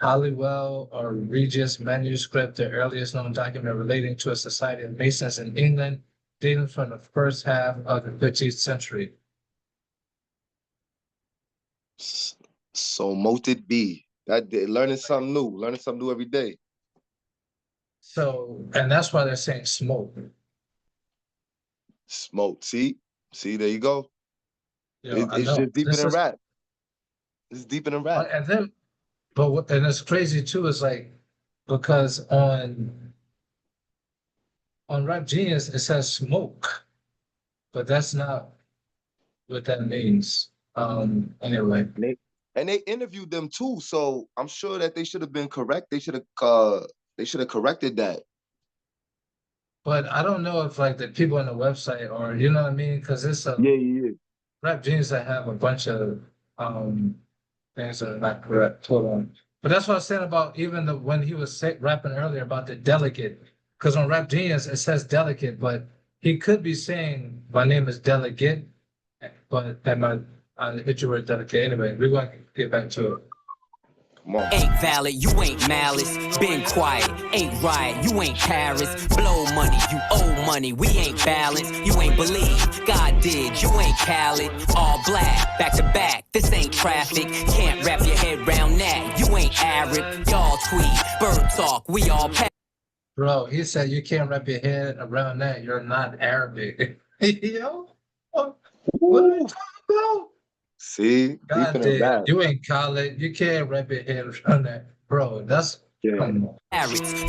Halliwell or Regius manuscript, the earliest known document relating to a society of Masons in England, dating from the first half of the 15th century. So mote it be. That learning something new every day. So, and that's why they're saying smoke. Smoke. See, there you go. It's just deeper than rap. It's deeper than rap. And then, and it's crazy too. Is like because on Rap Genius it says smoke, but that's not what that means. Anyway. And they interviewed them too, so I'm sure that they should have been correct. They should have corrected that. But I don't know if like the people on the website or you know what I mean, because it's a Rap Genius that have a bunch of things that are not correct. Hold on. But that's what I was saying about even when he was rapping earlier about the delegate, because on Rap Genius it says delegate, but he could be saying my name is Delegate, but that might hit your word delegate. Anyway, we're going to get back to it. Ain't valid, you ain't malice. Been quiet, ain't riot, you ain't Paris. Blow money, you owe money, we ain't balanced. You ain't believe, God did, you ain't Khaled. All black, back to back, this ain't traffic. Can't wrap your head round that, you ain't Arab. Y'all tweet, bird talk, we all Bro, he said you can't wrap your head around that, you're not Arabic. Yo? What are you talking about? See, deep God in the damn, rap. you ain't college. You can't rap your head around that. Bro, that's come on.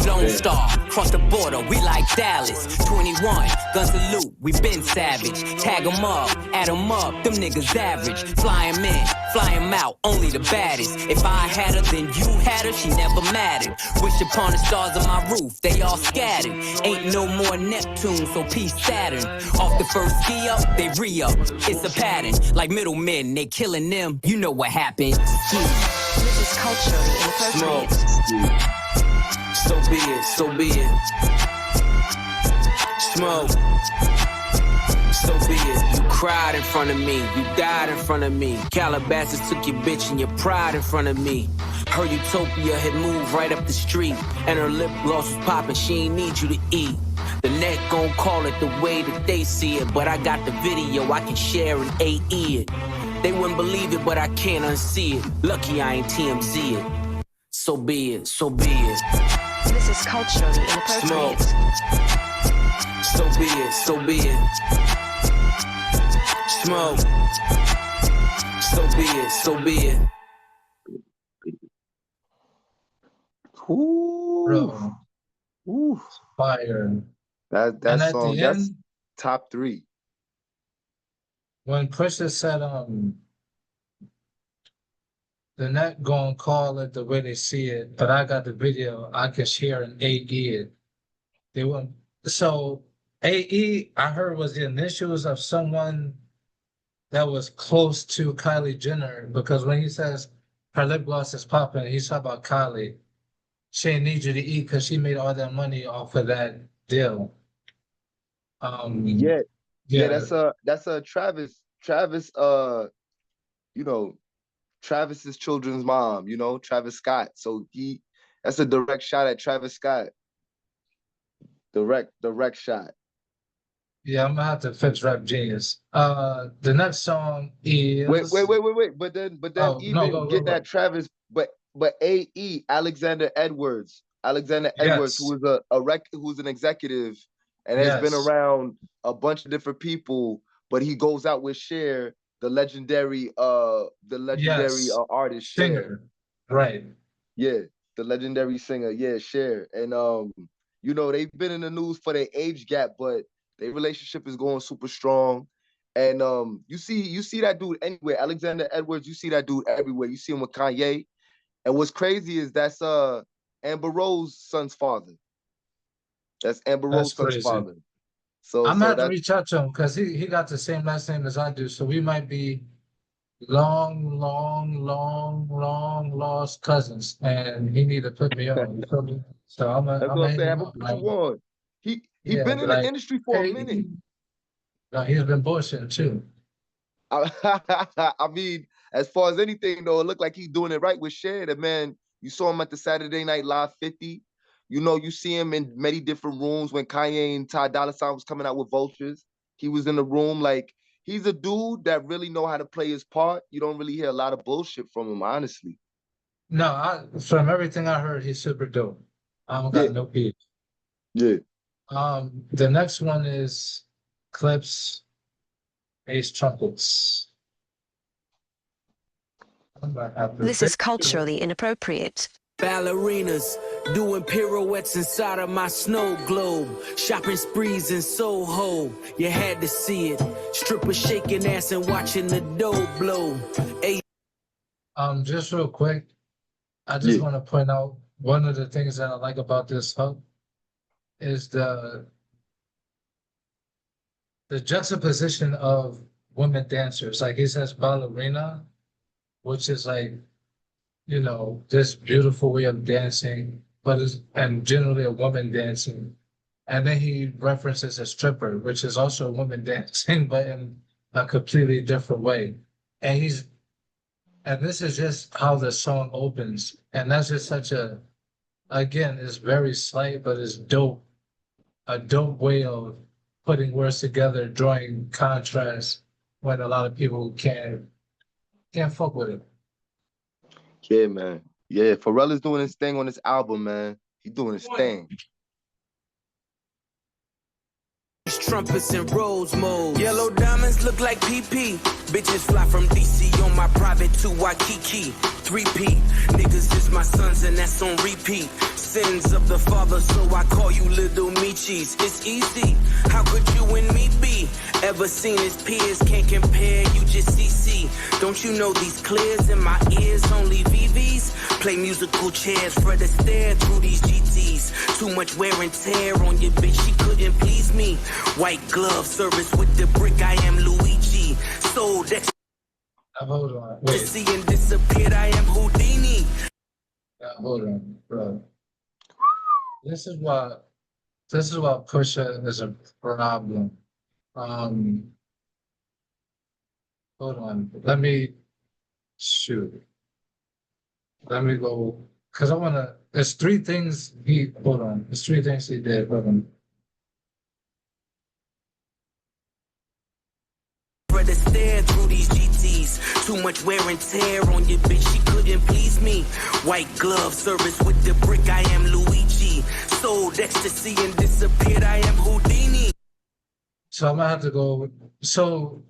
Lone Star, cross the border, we like Dallas. 21, guns salute, we been savage. Tag 'em up, add 'em up, them niggas average. Fly 'em in, fly 'em out, only the baddest. If I had her, then you had her, she never mattered. Wish upon the stars on my roof, they all scattered. Ain't no more Neptune, so peace Saturn. Off the first ski up, they re-up. It's a pattern, like middlemen, they killing them. You know what happened. This is culturally inappropriate. So be it, so be it. Smoke. So be it. You cried in front of me, you died in front of me. Calabasas took your bitch and your pride in front of me. Her utopia had moved right up the street, and her lip gloss was popping, she ain't need you to eat. The net gon' call it the way that they see it, but I got the video, I can share and AE it. They wouldn't believe it, but I can't unsee it. Lucky I ain't TMZ it. So be it, so be it. This is culturally inappropriate. So be it, so be it. Smoke. So be it, so be it. Ooh. Bro. Ooh. Fire. That And at song, the that's end, top 3. when Pusha said, the net gonna call it the way they see it, but I got the video, I can share an AE it. They won't. So AE, I heard was the initials of someone that was close to Kylie Jenner, because when he says her lip gloss is popping, he's talking about Kylie. She ain't need you to eat because she made all that money off of that deal. Yeah, Yeah, that's a Travis, you know, Travis's children's mom, you know, Travis Scott. So that's a direct shot at Travis Scott. Direct shot. yeah, I'm gonna have to fix Rap Genius. The next song is Wait. But then oh no, even go. get that Travis, but AE Alexander Edwards. Alexander Edwards, Yes, who's an executive and has been yes, around a bunch of different people, but he goes out with Cher, the legendary yes. artist Cher. Singer, right? Yeah, the legendary singer, yeah, Cher. And you know, they've been in the news for their age gap, but their relationship is going super strong. And you see that dude anywhere. Alexander Edwards, you see that dude everywhere. You see him with Kanye. And what's crazy is that's Amber Rose's son's father. That's Amber That's Rose's son's crazy. father. So I'm gonna have to that's reach out to him because he got the same last name as I do, so we might be long lost cousins, and he need to put me on. You feel me? So I'm what I'm gonna hit saying. him I'm gonna up. put Like, you on. He yeah, been be in the like, industry for a hey, minute. no, he's been bullshitting too. I mean, as far as anything though, it looked like he's doing it right with Cher. That man, you saw him at the Saturday Night Live 50. You know, you see him in many different rooms when Kanye and Ty Dolla $ign was coming out with Vultures. He was in the room. Like, he's a dude that really know how to play his part. You don't really hear a lot of bullshit from him, honestly. No, from everything I heard, he's super dope. I don't Yeah, got no beef. yeah. The next one is Clipse, Ace Trumpets. I'm gonna have to This is fix it. culturally inappropriate. Ballerinas doing pirouettes inside of my snow globe. Shopping sprees in Soho, you had to see it. Strippers shaking ass and watching the dough blow. Hey. Just real quick, I just Yeah. want to point out one of the things that I like about this hook is the juxtaposition of women dancers. Like he says ballerina, which is like, you know, this beautiful way of dancing, but it's and generally a woman dancing. And then he references a stripper, which is also a woman dancing, but in a completely different way. And this is just how the song opens. And that's just again, it's very slight, but it's dope. A dope way of putting words together, drawing contrast when a lot of people can't fuck with it. Yeah, man. Yeah, Pharrell is doing his thing on this album, man. He's doing his thing. Trumpets in rose mode. Yellow diamonds look like PP. Bitches fly from DC on my private to Waikiki. 3P. Niggas is my sons and that's on repeat. Sins of the father, so I call you little Michis. It's easy. How could you and me be? Ever seen his peers? Can't compare, you just CC. Don't you know these clears in my ears? Only VVs. Play musical chairs for the stare through these GTs. Too much wear and tear on your bitch, she couldn't please me. White glove service with the brick, I am Luigi. Sold X. Hold on. Wait. See and disappeared, I am Houdini. Hold on, bro. This is why Pusha is a problem. Hold on. Let me go, because I wanna. There's three things he. Hold on. There's three things he did. Hold on. To stare through these GTs. Too much wear and tear on your bitch, she couldn't please me. White glove service with the brick, I am Luigi. Sold ecstasy and disappeared, I am Houdini. So I'm gonna have to go. So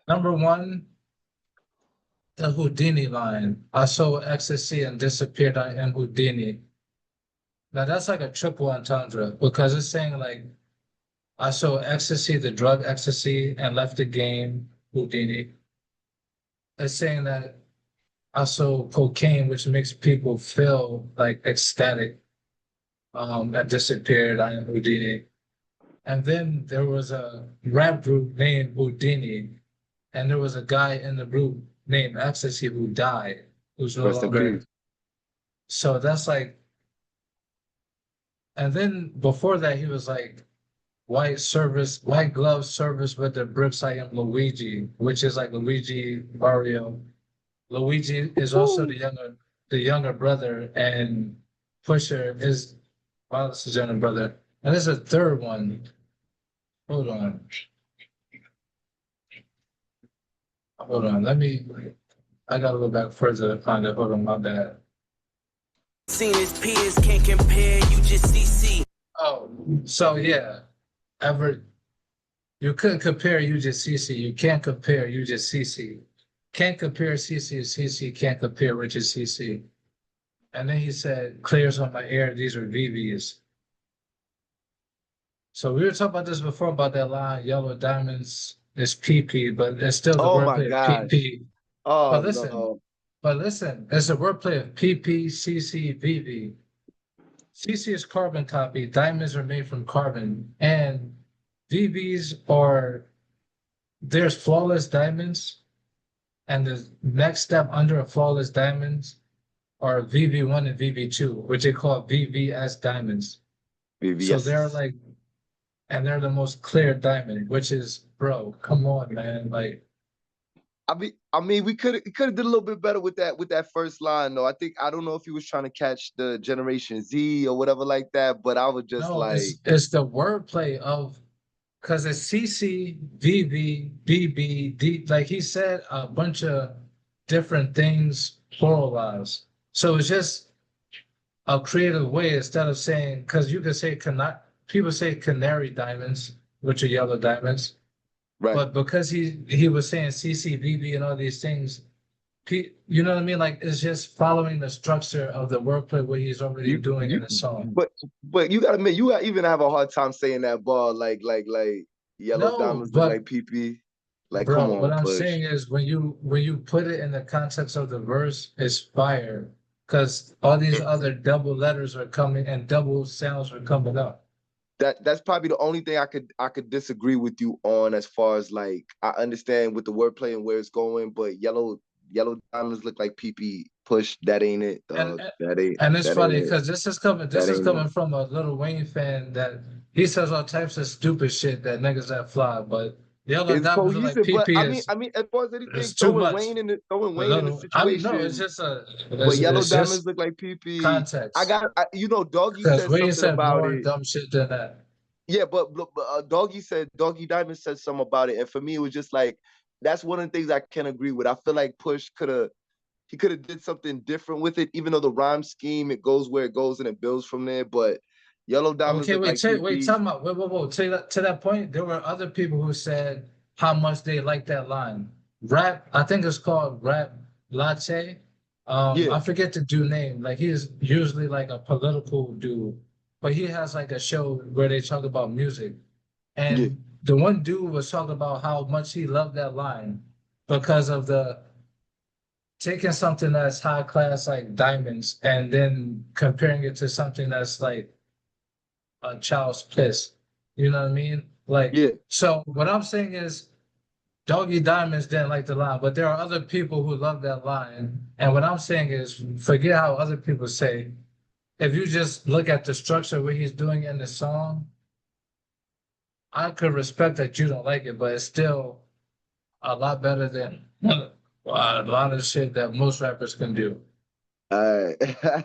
number one, the Houdini line. I sold ecstasy and disappeared, I am Houdini. Now that's like a triple entendre because it's saying like I sold ecstasy, the drug ecstasy, and left the game, Houdini. It's saying that I sold cocaine, which makes people feel like ecstatic, that disappeared, I am Houdini. And then there was a rap group named Houdini, and there was a guy in the group named Ecstasy who died, who's no longer. So that's like, and then before that, he was like, white glove service with the bricks, I am Luigi, which is like Luigi Mario. Luigi is also the younger brother, and Pusher is Miles' younger brother. And there's a third one. Hold on. I gotta go back further to find it. Hold on, my bad. Seen his peers, can't compare, you just CC. Oh, so yeah. You couldn't compare you just CC. You can't compare you just CC. Can't compare CC to CC, can't compare Rich as CC. And then he said, clears on my air, these are VVs. So we were talking about this before about that line, yellow diamonds is PP, but it's still the wordplay of PP. Oh, but listen, it's a wordplay of PP, CC, VV. CC is carbon copy, diamonds are made from carbon, and there's flawless diamonds, and the next step under a flawless diamonds are VV1 and VV2, which they call VVS diamonds. VVS. So they're like, and they're the most clear diamond, which is, bro, come on, man. Like, I mean, we could have did a little bit better with that first line, though. I don't know if he was trying to catch the Generation Z or whatever like that, but I was just it's the wordplay of, because it's CC, VV, BB, D, like he said a bunch of different things pluralized. So it's just a creative way instead of saying, because you could say, people say canary diamonds, which are yellow diamonds. Right. But because he was saying CCVB and all these things, you know what I mean? Like, it's just following the structure of the wordplay what he's already doing in the song. But you gotta admit, you even have a hard time saying that bar like yellow diamonds look like PP. Like, bro, come on, what I'm Push. saying is when you put it in the context of the verse, it's fire. Because all these other double letters are coming and double sounds are coming up. That's probably the only thing I could disagree with you on, as far as like, I understand with the wordplay and where it's going, but yellow diamonds look like PP. Push, that ain't it, dog. And it's funny because this is coming from a Lil Wayne fan that he says all types of stupid shit that niggas that fly, but yellow diamonds are like PP. I mean, as far as anything, throwing Wayne in the situation. No, it's just but yellow diamonds look like PP. Context. Doggy said something about more it. Dumb shit than that. Yeah, but Doggy Diamond said something about it, and for me, it was just like, that's one of the things I can agree with. I feel like Push could have did something different with it, even though the rhyme scheme, it goes where it goes and it builds from there. But Yellow diamonds Okay, look like wait, PPs. time out. Wait. To that point, there were other people who said how much they liked that line. Rap, I think it's called Rap Latte. Yeah, I forget the dude name. Like he's usually like a political dude, but he has like a show where they talk about music. yeah. And the one dude was talking about how much he loved that line because of the taking something that's high class like diamonds and then comparing it to something that's like a child's piss. You know what I mean? Like, Yeah, so what I'm saying is Doggy Diamonds didn't like the line, but there are other people who love that line. And what I'm saying is forget how other people say. If you just look at the structure what he's doing in the song, I could respect that you don't like it, but it's still a lot better than a lot of shit that most rappers can do. all right.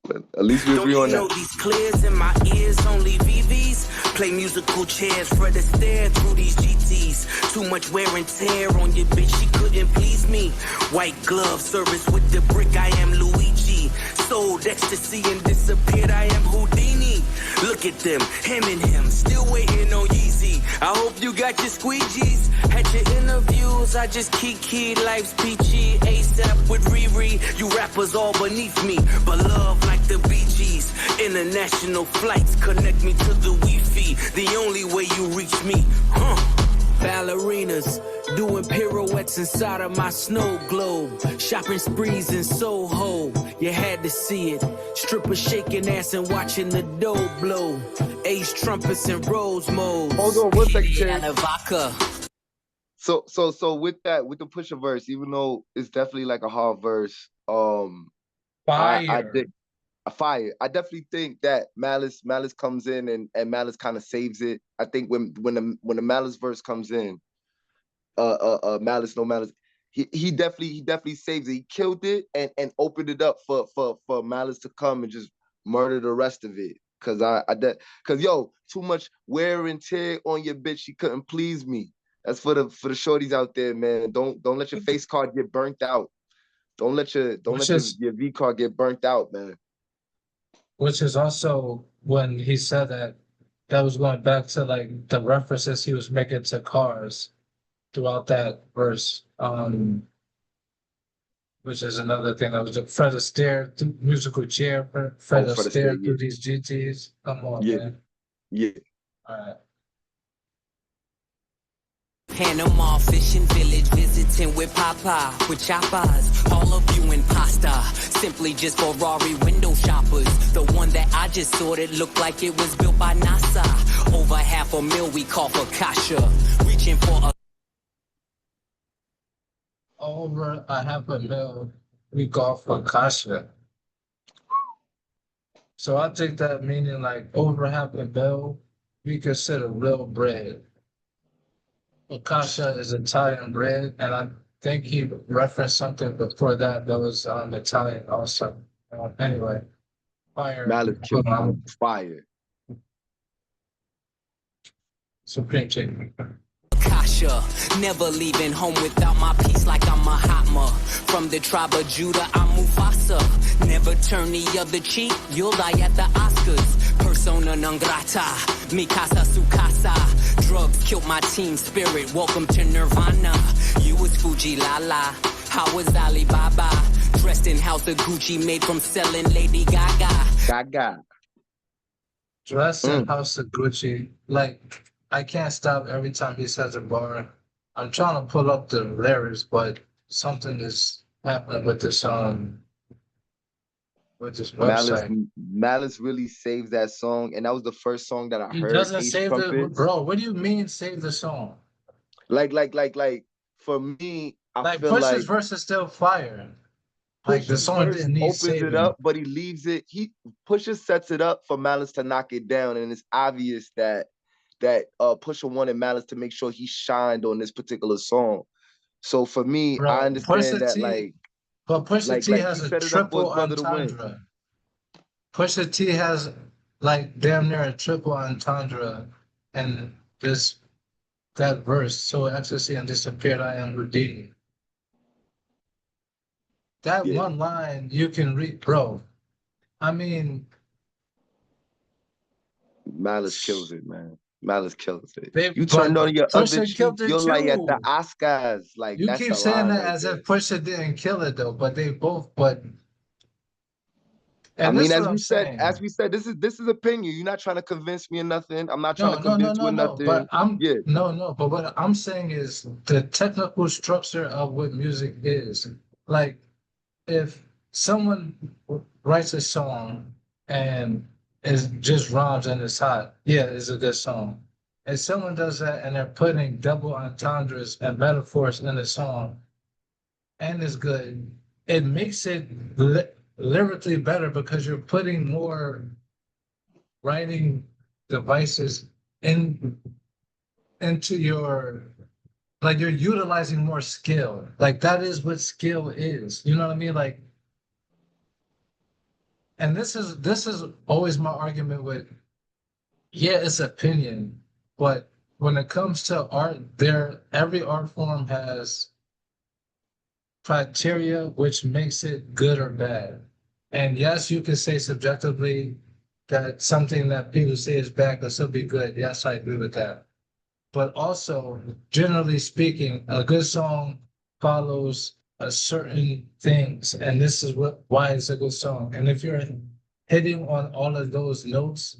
But at least we Don't agree you on know that. these clears in my ears only VVs? Play musical chairs for the stare through these GTs. Too much wear and tear on your bitch, she couldn't please me. White glove service with the brick, I am Luigi. Sold ecstasy and disappeared, I am Houdini. Look at them, him and him, still waiting on Yeezy. I hope you got your squeegees. Had your interviews, I just kikied, life's peachy. ASAP with Riri, you rappers all beneath me. But love like the Bee Gees. International flights connect me to the Wi-Fi. The only way you reach me, Ballerinas doing pirouettes inside of my snow globe. Shopping sprees in Soho, you had to see it. Strippers shaking ass and watching the dough blow. Ace trumpets and rose modes. Hold on one second, Chad. And a vodka. So with that, with the Pusha verse, even though it's definitely like a hard verse, I Fire. did a fire. I definitely think that Malice comes in and Malice kind of saves it. I think when the Malice verse comes in, Malice no Malice, he definitely saves it. He killed it and opened it up for Malice to come and just murder the rest of it. Cause yo, too much wear and tear on your bitch. She couldn't please me. That's for the shorties out there, man. Don't let your face card get burnt out. Don't let your V card get burnt out, man. Which is also when he said that, that was going back to like the references he was making to cars throughout that verse. Which is another thing that was Fred Astaire through musical chair, Fred Fred Astaire Astaire, through these GTs. Come on, Yeah, man. yeah. All right. Panama fishing village, visiting with Papa, with choppers, all of you in pasta, simply just Ferrari window shoppers. The one that I just sorted looked like it was built by NASA. Over $500,000 we call for Kasha, reaching for a Over $500,000 we call for Kasha. So I take that meaning like over $500,000 we consider real bread. Akasha is Italian bread, and I think he referenced something before that was Italian also. Anyway, fire. Malice killed fire. Supreme Chicken. Kasha, never leaving home without my peace like I'm a Hatma. From the tribe of Judah, I'm Mufasa. Never turn the other cheek, you'll die at the Oscars. Persona non grata, mi casa su casa. Drugs killed my team spirit, welcome to Nirvana. You was Fuji Lala, how was Alibaba? Dressed in house of Gucci, made from selling Lady Gaga. Gaga. Dressed in House of Gucci. Like, I can't stop every time he says a bar. I'm trying to pull up the lyrics, but something is happening with this website. Malice really saves that song, and that was the first song that I He heard. doesn't Ace save the Trumpets. bro. What do you mean save the song? Like for me, I Like feel Push's like verse is still fire. Like the Push's song verse didn't need opens saving. it up, but he leaves it. He Pusha sets it up for Malice to knock it down, and it's obvious that Pusha wanted Malice to make sure he shined on this particular song. So for me, Bro, I understand that but Pusha T has he a set it up for his triple brother to win. entendre. Pusha T has like damn near a triple entendre, and that verse, so ecstasy and disappeared, I am Houdini. That Yeah. one line you can read, bro. I mean, Malice kills it, man. Malice kills it. You but turned on your other Pusha cheek, killed it you're like at the too. Oscars. Like, You that's keep the saying line that right as there. if Pusha didn't kill it though, but they both. I And this mean, is what I'm saying. this is opinion. You're not trying to convince me or nothing. I'm not trying to No, no, no, convince you no, or no. But nothing. Yeah. But what I'm saying is the technical structure of what music is. Like, if someone writes a song and it just rhymes and it's hot, yeah, it's a good song. If someone does that and they're putting double entendres and metaphors in the song and it's good, it makes it lyrically better because you're putting more writing devices in into your, like, you're utilizing more skill. Like, that is what skill is. You know what I mean? Like, and this is always my argument with, yeah, it's opinion, but when it comes to art, every art form has criteria which makes it good or bad. And yes, you can say subjectively that something that people say is bad could still be good. Yes, I agree with that. But also, generally speaking, a good song follows a certain things, and this is why it's a good song. And if you're hitting on all of those notes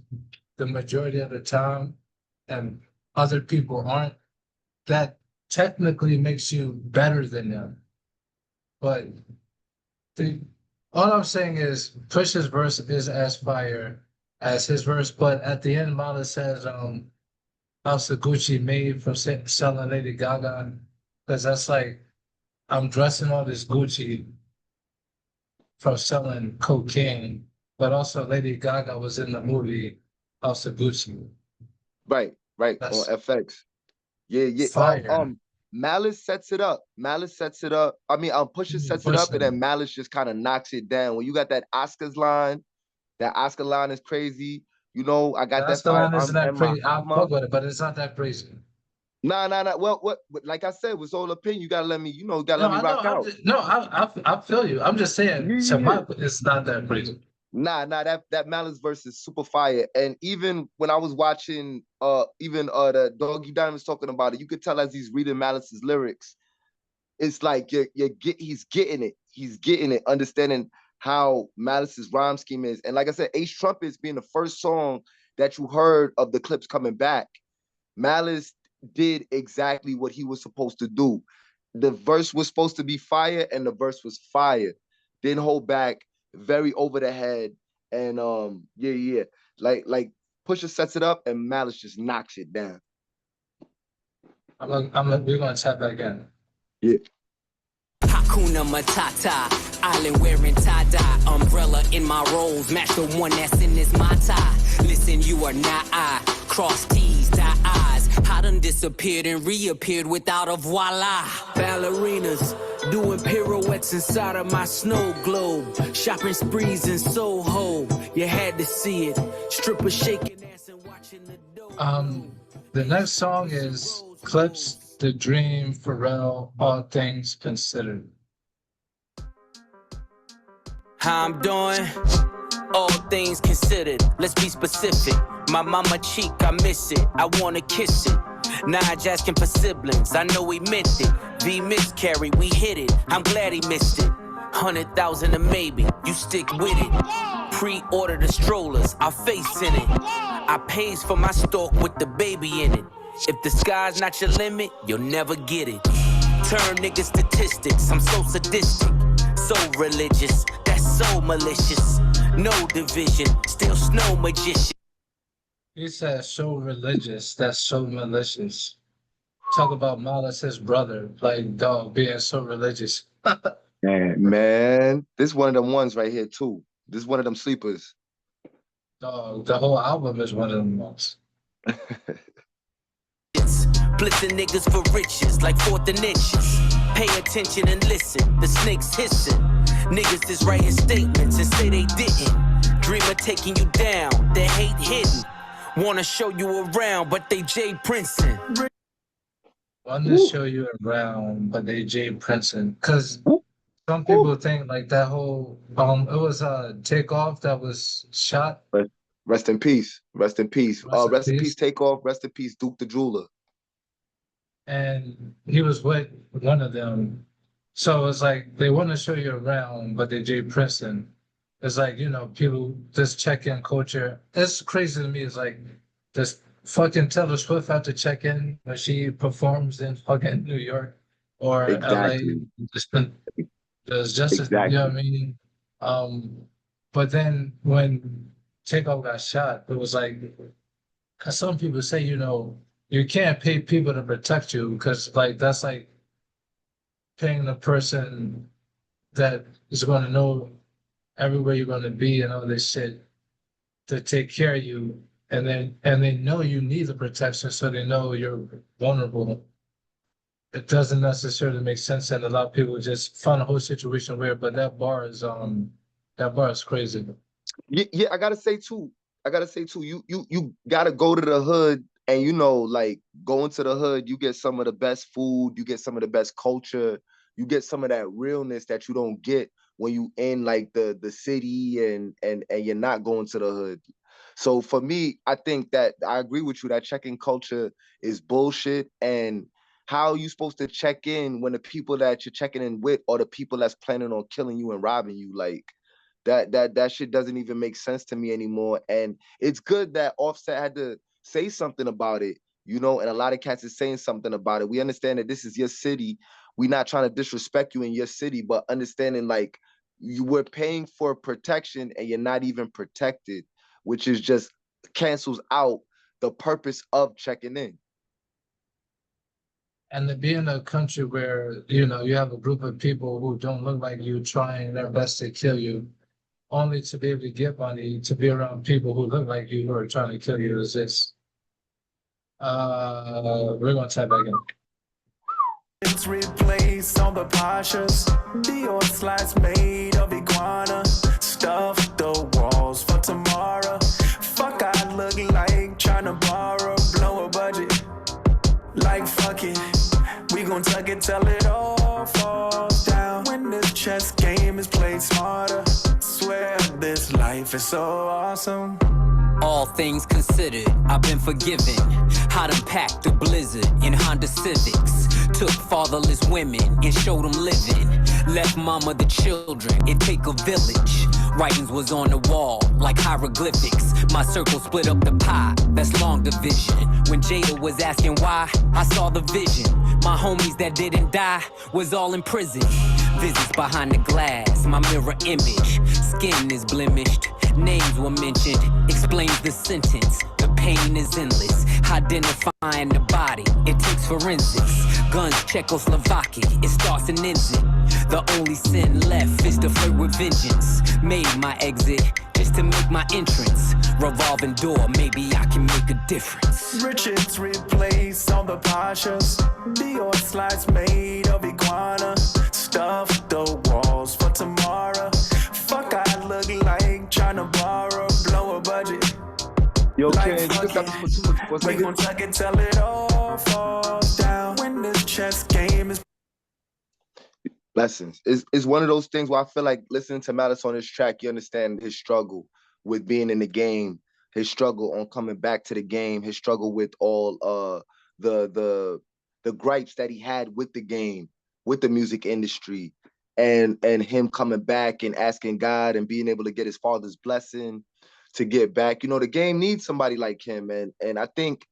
the majority of the time, and other people aren't, that technically makes you better than them. But the, all I'm saying is Push's verse is as fire as his verse, but at the end, Mala says, House of Gucci made from selling Lady Gaga, because that's like, I'm dressing all this Gucci from selling cocaine, but also Lady Gaga was in the movie House of Gucci. Right. On That's FX. Yeah. fire. Malice sets it up. I mean, Pusha sets it up, and then Malice just kind of knocks it down. When you got that Oscar line is crazy. You know, I got That's that the fire. line isn't I'm that and my crazy. I'll Hummer. fuck with it, but it's not that crazy. Nah. Well, what? Like I said, with all opinion, you gotta let me. Gotta No, let me I know. rock out. I feel you. I'm just saying, Yeah. it's not that crazy. Nah, that Malice verse is super fire. And even when I was watching even the Doggy Diamonds talking about it, you could tell as he's reading Malice's lyrics, it's like he's getting it. He's getting it, understanding how Malice's rhyme scheme is. And like I said, Ace Trumpets being the first song that you heard of the Clipse coming back, Malice did exactly what he was supposed to do. The verse was supposed to be fire, and the verse was fire. Didn't hold back, very over the head, and yeah. Like Pusha sets it up, and Malice just knocks it down. We're gonna tap back in. Yeah. Hakuna Matata, island wearing tie-dye, umbrella in my rolls, match the one that's in this my tie. Listen, you are not I, cross T's, dot I's. I done disappeared and reappeared without a voila. Ballerinas doing pirouettes inside of my snow globe. Shopping sprees in Soho. You had to see it. Strippers shaking ass and watching the dough. The next song is Clipse, The Dream, Pharrell, All Things Considered. How I'm doing? All things considered, let's be specific. My mama cheek, I miss it. I wanna kiss it. Nige asking for siblings, I know he meant it. V miscarry, we hit it. I'm glad he missed it. 100,000 a maybe, you stick with it. Pre-order the strollers, our face in it. I pays for my stalk with the baby in it. If the sky's not your limit, you'll never get it. Turn niggas statistics, I'm so sadistic, so religious, that's so malicious. No division, still snow magician. He said, so religious, that's so malicious. Talk about Malice, his brother, like, dog, being so religious. Man, this is one of them ones right here too. This is one of them sleepers. Dog, the whole album is one of them ones. Blitzing niggas for riches, like fourth and inches. Pay attention and listen, the snakes hissing. Niggas is writing statements and say they didn't. Dreamer taking you down, the hate hidden. Wanna show you around, but they Jay Princeton. Want to show you around, but they Jay Princeton. Cause Some people think like that whole it was Takeoff that was shot. Rest in peace. Rest in peace. Rest in Rest in peace. peace, Takeoff. Rest in peace, Duke the Jeweler. And he was with one of them. So it's like they want to show you around, but they Jay Princeton. It's like, you know, people, this check-in culture. It's crazy to me. It's like this fucking Taylor Swift have to check in when she performs in fucking New York or LA. Exactly. There's just, you know what I Exactly. mean? But then when Takeoff got shot, it was like, 'cause some people say, you know, you can't pay people to protect you because like that's like paying the person that is going to know everywhere you're going to be and all this shit to take care of you, and they know you need the protection, so they know you're vulnerable. It doesn't necessarily make sense, and a lot of people just find a whole situation weird. But that bar is crazy. Yeah, I gotta say too. You gotta go to the hood, and you know, like going to the hood, you get some of the best food, you get some of the best culture, you get some of that realness that you don't get when you in like the city and you're not going to the hood. So for me, I think that I agree with you that check-in culture is bullshit. And how are you supposed to check in when the people that you're checking in with are the people that's planning on killing you and robbing you? Like that shit doesn't even make sense to me anymore. And it's good that Offset had to say something about it, you know, and a lot of cats is saying something about it. We understand that this is your city. We're not trying to disrespect you in your city, but understanding like you were paying for protection and you're not even protected, which is just cancels out the purpose of checking in. And to be in a country where, you know, you have a group of people who don't look like you trying their best to kill you, only to be able to get money to be around people who look like you who are trying to kill you is this. We're gonna type back in. It's replaced on the Pashas. Dior slides made of iguana. Stuff the walls for tomorrow. Fuck, I look like trying to borrow, blow a budget. Like fuck it, we gon' tuck it till it all falls down. When this chess game is played smarter, swear this life is so awesome. All things considered, I've been forgiven. I done packed the blizzard in Honda Civics. Took fatherless women and showed them living. Left mama the children, it take a village. Writings was on the wall like hieroglyphics. My circle split up the pie, that's long division. When Jada was asking why, I saw the vision. My homies that didn't die was all in prison. Visits behind the glass, my mirror image. Skin is blemished, names were mentioned. Explains the sentence, the pain is endless. Identifying the body, it takes forensics. Guns, Czechoslovakia, it starts and ends it. The only sin left is to flirt with vengeance. Made my exit just to make my entrance. Revolving door, maybe I can make a difference. Richards replaced on the Pashas. Dior slides made of iguana. Stuff the walls for tomorrow. Fuck, I look like trying to borrow, blow a budget. Yo, Like Ken, you just got fuck this for it, we gon' tuck it till it all falls down. When this chess game is Lessons. It's one of those things where I feel like listening to Malice on his track, you understand his struggle with being in the game, his struggle on coming back to the game, his struggle with all the gripes that he had with the game, with the music industry, and him coming back and asking God and being able to get his father's blessing to get back. You know, the game needs somebody like him, and I think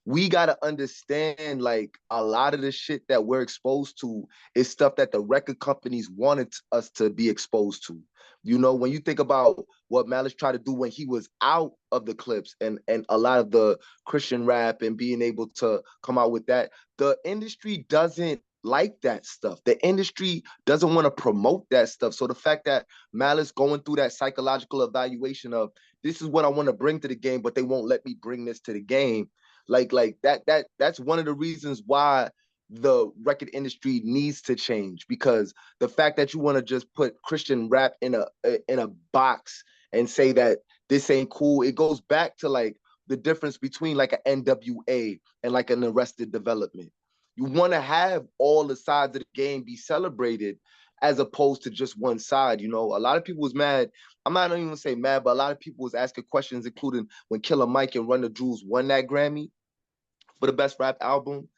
we gotta understand like a lot of the shit that we're exposed to is stuff that the record companies wanted us to be exposed to. You know, when you think about what Malice tried to do when he was out of the Clipse and a lot of the Christian rap and being able to come out with that, the industry doesn't like that stuff. The industry doesn't want to promote that stuff. So the fact that Malice going through that psychological evaluation of this is what I want to bring to the game, but they won't let me bring this to the game. Like that's one of the reasons why the record industry needs to change, because the fact that you want to just put Christian rap in a box and say that this ain't cool, it goes back to like the difference between like an NWA and like an Arrested Development. You want to have all the sides of the game be celebrated, as opposed to just one side. You know, a lot of people was mad. I'm not even gonna say mad, but a lot of people was asking questions, including when Killer Mike and Run the Jewels won that Grammy for the best rap album.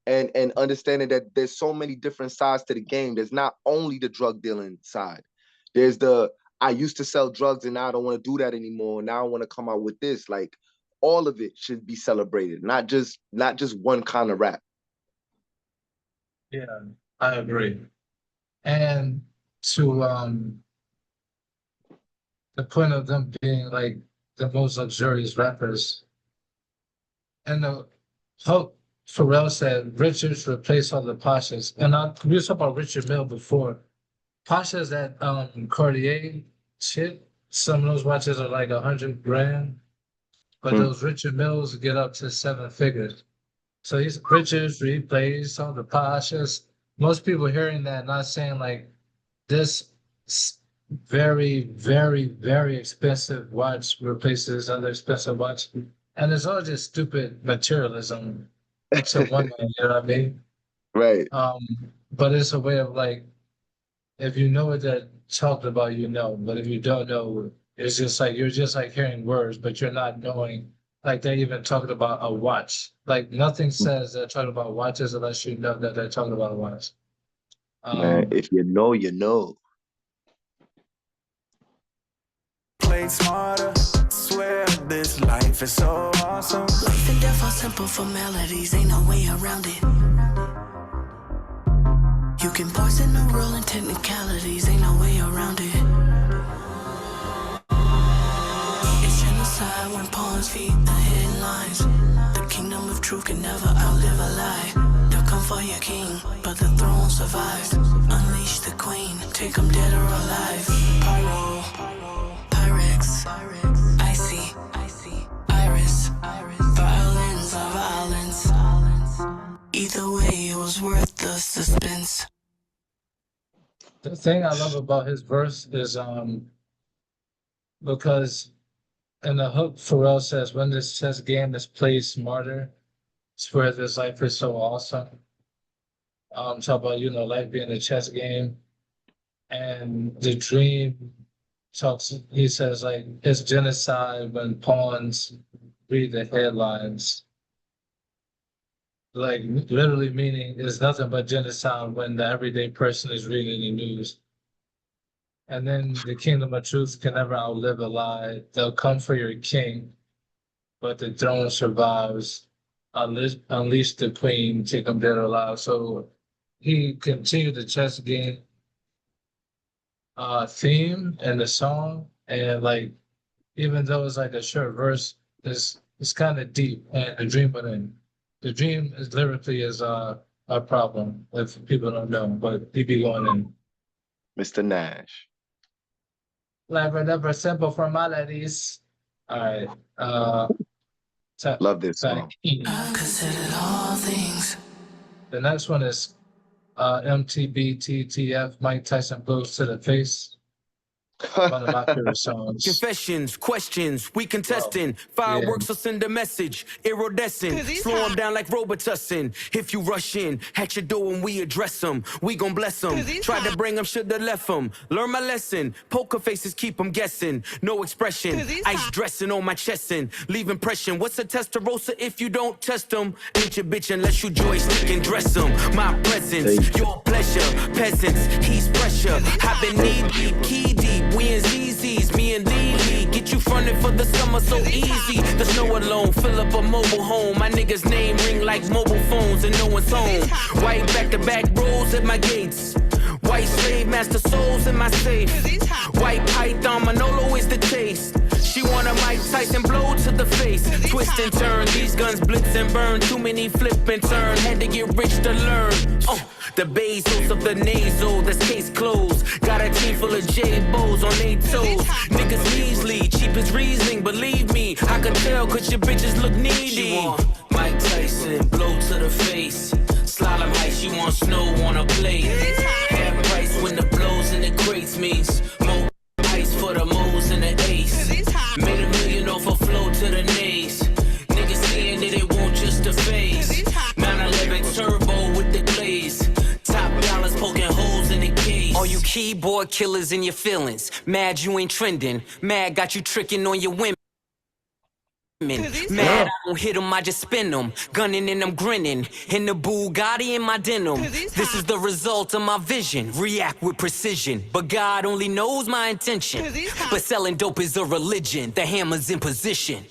And understanding that there's so many different sides to the game. There's not only the drug dealing side. There's the, I used to sell drugs and now I don't want to do that anymore. Now I want to come out with this. Like, all of it should be celebrated, not just one kind of rap. Yeah, I agree. And to the point of them being like the most luxurious rappers, and the Hope Pharrell said Richards replaced all the Pashas. And we were talking about Richard Mille before. Pashas that Cartier shit, some of those watches are like 100 grand, but those Richard Milles get up to 7 figures. So he's Richards replaced all the Pashas. Most people hearing that not saying like this very, very, very expensive watch replaces other expensive watch. And it's all just stupid materialism. To one man, you know what I mean? Right. But it's a way of like, if you know what they're talking about, you know. But if you don't know, it's just like you're just like hearing words, but you're not knowing. Like they're even talking about a watch. Like nothing says they're talking about watches unless you know that they're talking about a watch. Man, if you know, you know. Play smarter. Swear this life is so awesome. Life and death are simple formalities, ain't no way around it. You can poison the world in technicalities, ain't no way around it. It's genocide when pawns feed the headlines. The kingdom of truth can never outlive a lie. They'll come for your king, but the throne survives. Unleash the queen, take them dead or alive. Pyro, Pyrex, Icy, Iris, violence of violence. Either way, it was worth the suspense. The thing I love about his verse is because in the hook, Pharrell says, when this chess game is played smarter, it's where this life is so awesome. Talk about, you know, life being a chess game. And the dream talks, he says, like, it's genocide when pawns read the headlines. Like, literally meaning it's nothing but genocide when the everyday person is reading the news. And then the kingdom of truth can never outlive a lie. They'll come for your king, but the throne survives. Unleash the queen, take them dead or alive. So he continued the chess game theme in the song, and like, even though it's like a short verse, it's kind of deep. And the dream within. The dream is lyrically is a problem if people don't know, but he be going in. Mr. Nash. Like never simple formalities. All right. Love this song. Considered all things. The next one is MTBTTF, Mike Tyson blows to the face. One of my favorite songs. Confessions, questions, we contesting. Fireworks will send a message, iridescent. Slow them down like Robitussin. If you rush in, at your door when we address them, we gon' bless them. Tried to bring them, shoulda left them. Learn my lesson. Poker faces keep them guessing. No expression. Ice dressing on my chest and leave impression. What's a Testarossa if you don't test them? Ain't your bitch unless you joystick and dress them. My presence, your pleasure. Peasants, he's pressure. I've been knee deep, key deep. We in ZZ's, me and Lee. Get you fronted for the summer so easy. The snow alone, fill up a mobile home. My nigga's name ring like mobile phones and no one's home. White back-to-back rows at my gates. White slave master souls in my safe. White python Manolo is the taste. She want a Mike Tyson blow to the face. Twist and turn, these guns blitz and burn. Too many flip and turn, had to get rich to learn. The Bezos of the nasal, that's case closed. Got a team full of J-Bows on they toes. Niggas measly, cheap as Riesling, believe me. I could tell cause your bitches look needy. She want Mike Tyson, blow to the face. Slalom height, she want snow on a plate. Half price when the blows in the crates means more ice for the moles and the ace. Made $1 million off a flow to the nays. Niggas saying that it won't just a phase. 911 turbo with the glaze. Top dollars poking holes in the case. All you keyboard killers in your feelings. Mad you ain't trending. Mad got you tricking on your women. Mad I don't hit them, I just spin them. Gunning and I'm grinning. In the Bugatti in my denim. This is the result of my vision. React with precision. But God only knows my intention. But selling dope is a religion. The hammer's in position.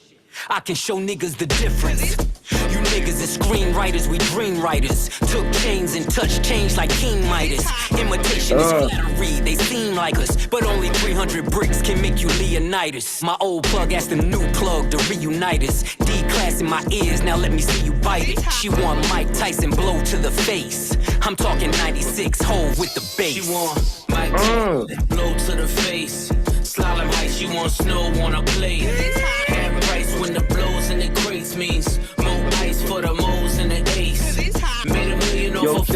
I can show niggas the difference. You niggas is screenwriters, we dream writers. Took chains and touched change like King Midas. Imitation is flattery, they seem like us. But only 300 bricks can make you Leonidas. My old plug asked the new plug to reunite us. D-class in my ears, now let me see you bite it. She want Mike Tyson blow to the face. I'm talking 96 Hov with the bass. She want Mike Tyson blow to the face. Slalom height, she want snow on a plate. Half price when the blows in the crates means more ice for the moles and the ace. Made $1 million off of 4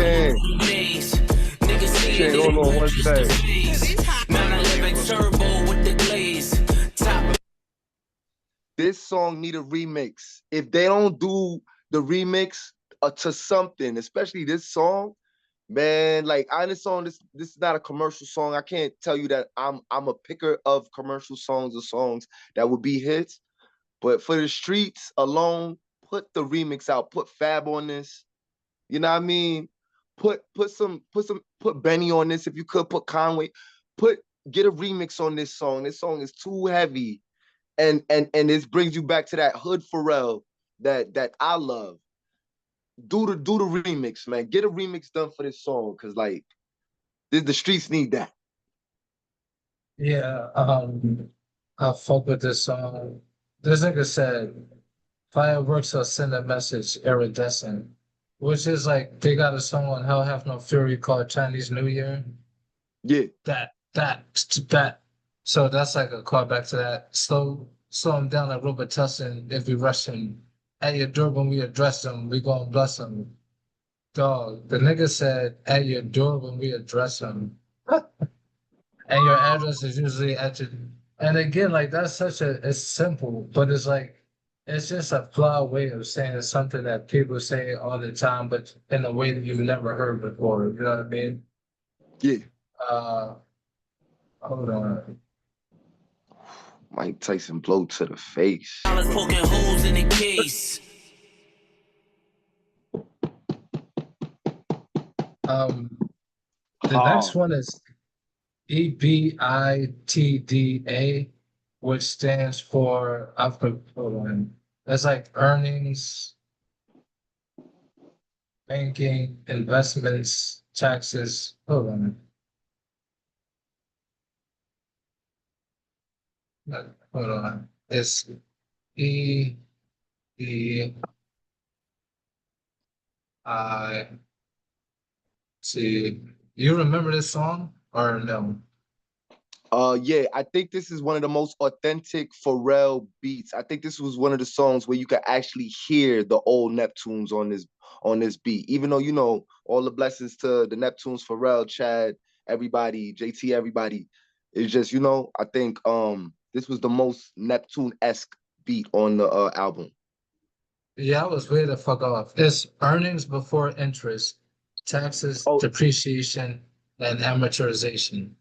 days. Niggas say they didn't want just the face. 911 turbo with the glaze. Top. This song need a remix. If they don't do the remix to something, especially this song, man, like on this song, this is not a commercial song. I can't tell you that I'm a picker of commercial songs or songs that would be hits. But for the streets alone, put the remix out. Put Fab on this. You know what I mean? Put Benny on this if you could. Put Conway. Get a remix on this song. This song is too heavy, and this brings you back to that hood Pharrell that I love. Do the remix, man. Get a remix done for this song, cause like the streets need that. Yeah, I fuck with this song. This nigga said, "Fireworks will send a message iridescent," which is like they got a song on Hell Have No Fury called Chinese New Year. Yeah. That. So that's like a callback to that. Slow him down like Robitussin if we rush him. At your door when we address him, we gonna bless him. Dog, the nigga said, at your door when we address him. And your address is usually at your... And again, like that's it's simple, but it's like, it's just a flawed way of saying something that people say all the time, but in a way that you've never heard before. You know what I mean? Yeah. Hold on. Mike Tyson blow to the face. Poking holes in the case. The next one is EBITDA, which stands for, hold on. That's like earnings, banking, investments, taxes. Hold on. Hold on. It's E E I T. You remember this song or no? Yeah, I think this is one of the most authentic Pharrell beats. I think this was one of the songs where you could actually hear the old Neptunes on this beat. Even though, you know, all the blessings to the Neptunes, Pharrell, Chad, everybody, JT, everybody. It's just, you know, I think this was the most Neptune-esque beat on the album. Yeah, I was way the fuck off. It's earnings before interest, taxes, depreciation, and amortization.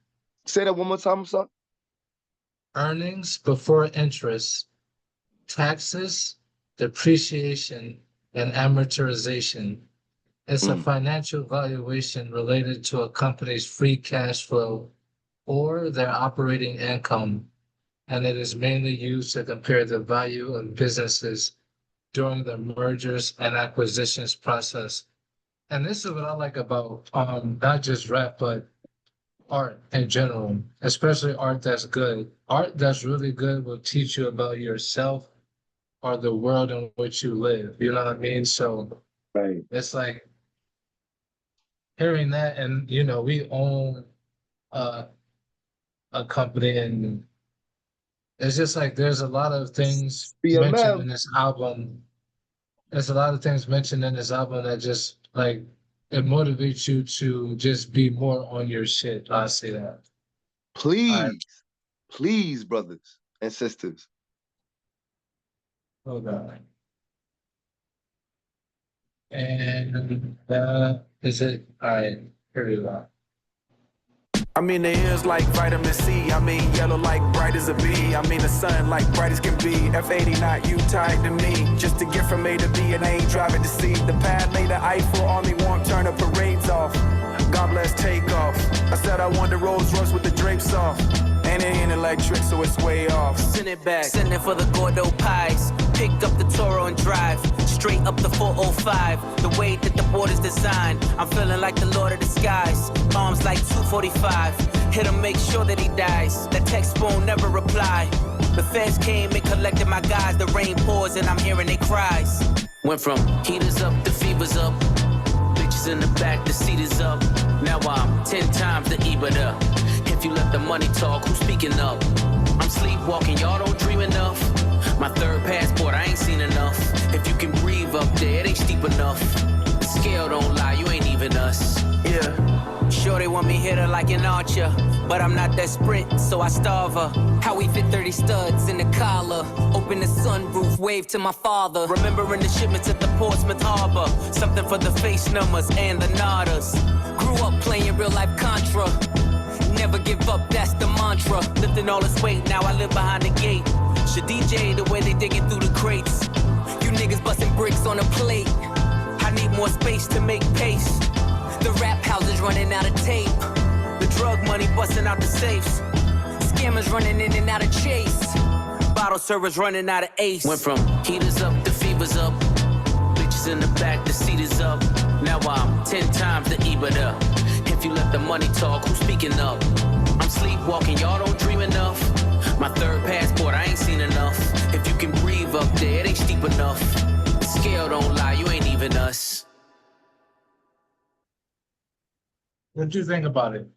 Say that one more time, son. Earnings before interest, taxes, depreciation, and amortization. It's a financial valuation related to a company's free cash flow or their operating income, and it is mainly used to compare the value of businesses during the mergers and acquisitions process. And this is what I like about not just rap, but art in general, especially art that's good. Art that's really good will teach you about yourself or the world in which you live. You know what I mean? So it's like hearing that, and you know, we own a company, and it's just like there's a lot of things mentioned in this album. There's a lot of things mentioned in this album that just like it motivates you to just be more on your shit. I say that. Please, brothers and sisters. Hold on. And is it? All right, here we go. I mean, the ears like vitamin C. I mean, yellow like bright as a bee. I mean, the sun like bright as can be. F80 not you tied to me. Just to get from A to B and I ain't driving to C. The pad laid the Eiffel Army won't turn the parades off. God bless takeoff. I said I want the Rolls Royce with the drapes off. And it ain't electric, so it's way off. Send it back, send it for the Gordo pies. Pick up the Toro and drive straight up the 405. The way that the board is designed, I'm feeling like the Lord of the Skies. Arms like 245. Hit him, make sure that he dies. That text won't never reply. The feds came and collected my guys. The rain pours and I'm hearing their cries. Went from heaters up to fevers up. Bitches in the back, the seat is up. Now I'm 10 times the EBITDA. If you let the money talk, who's speaking up? I'm sleepwalking, y'all don't dream enough. My third passport, I ain't seen enough. If you can breathe up there, it ain't steep enough. The scale don't lie, you ain't even us. Yeah. Sure they want me hitter like an archer, but I'm not that sprint, so I starve her. How we fit 30 studs in the collar. Open the sunroof, wave to my father. Remembering the shipments at the Portsmouth Harbor. Something for the face numbers and the nadas. Grew up playing real life Contra. Never give up, that's the mantra. Lifting all this weight, now I live behind the gate. Should DJ the way they digging through the crates. You niggas busting bricks on a plate. I need more space to make pace. The rap house is running out of tape. The drug money busting out the safes. Scammers running in and out of Chase. Bottle servers running out of Ace. Went from heaters up to fevers up. Bitches in the back, the seat is up. Now I'm 10 times the EBITDA. If you let the money talk, who's speaking up? I'm sleepwalking, y'all don't dream enough. My third passport, I ain't seen enough. If you can breathe up there, it ain't steep enough. The scale don't lie, you ain't even us. What do you think about it?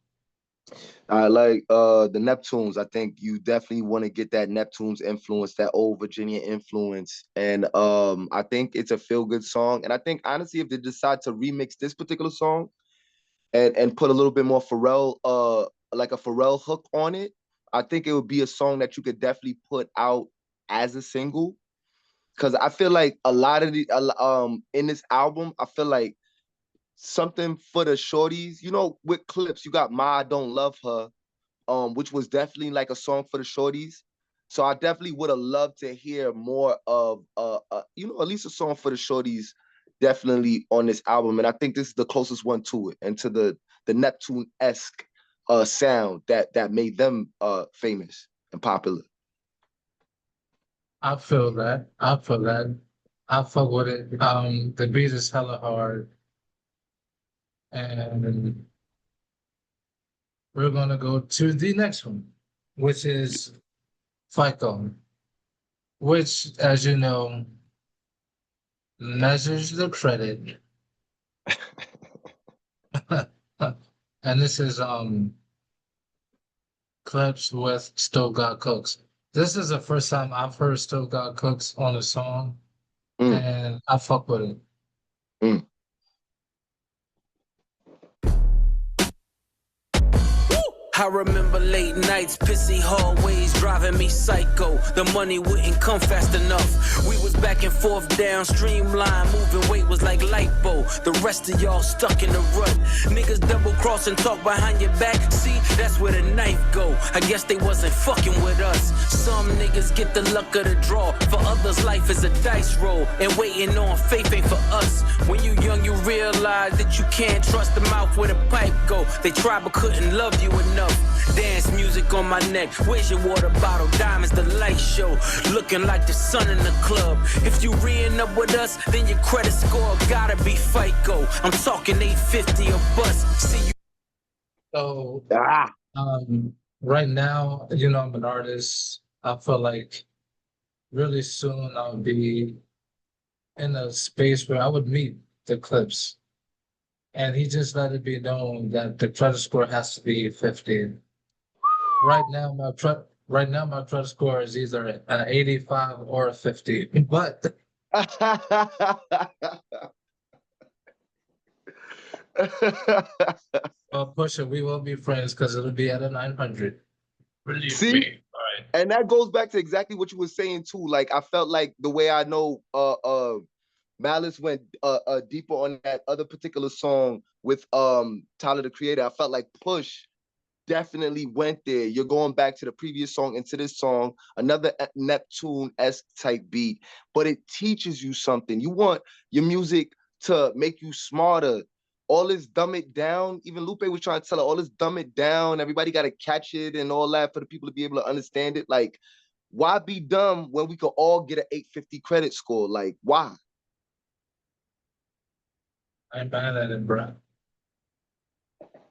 I like the Neptunes. I think you definitely want to get that Neptunes influence, that old Virginia influence. And I think it's a feel-good song. And I think honestly, if they decide to remix this particular song and put a little bit more Pharrell, like a Pharrell hook on it, I think it would be a song that you could definitely put out as a single. Cause I feel like a lot of the in this album, I feel like something for the shorties, you know, with Clipse, you got Ma I Don't Love Her, which was definitely like a song for the shorties. So I definitely would have loved to hear more of you know, at least a song for the shorties definitely on this album. And I think this is the closest one to it and to the Neptune-esque sound that made them famous and popular. I feel that. I feel that. I fuck with it. The beat is hella hard. And we're gonna go to the next one, which is FICO, which, as you know, measures the credit. And this is Clipse with Still Got Cooks. This is the first time I've heard Still Got Cooks on a song, and I fuck with it. I remember late nights, pissy hallways, driving me psycho. The money wouldn't come fast enough. We was back and forth down streamline, moving weight was like lipo. The rest of y'all stuck in the rut. Niggas double cross and talk behind your back. See, that's where the knife go. I guess they wasn't fucking with us. Some niggas get the luck of the draw. For others, life is a dice roll. And waiting on faith ain't for us. When you young, you realize that you can't trust the mouth where the pipe go. They tried but couldn't love you enough. Dance music on my neck. Where's your water bottle? Diamonds, the light show. Looking like the sun in the club. If you re-ing up with us, then your credit score gotta be FICO. I'm talking 850 a bus. See you. So, right now, you know, I'm an artist. I feel like really soon I'll be in a space where I would meet the Clipse. And he just let it be known that the credit score has to be 50. Right now, my credit score is either an 85 or a 50. But push it, we will be friends because it'll be at a 900. Believe See? me. All right. And that goes back to exactly what you were saying too. Like I felt like the way I know Malice went deeper on that other particular song with Tyler the Creator. I felt like Push definitely went there. You're going back to the previous song into this song, another Neptune-esque type beat, but it teaches you something. You want your music to make you smarter. All this dumb it down. Even Lupe was trying to tell her all this dumb it down. Everybody got to catch it and all that for the people to be able to understand it. Like, why be dumb when we could all get an 850 credit score? Like, why? I ain't buying that in, bro.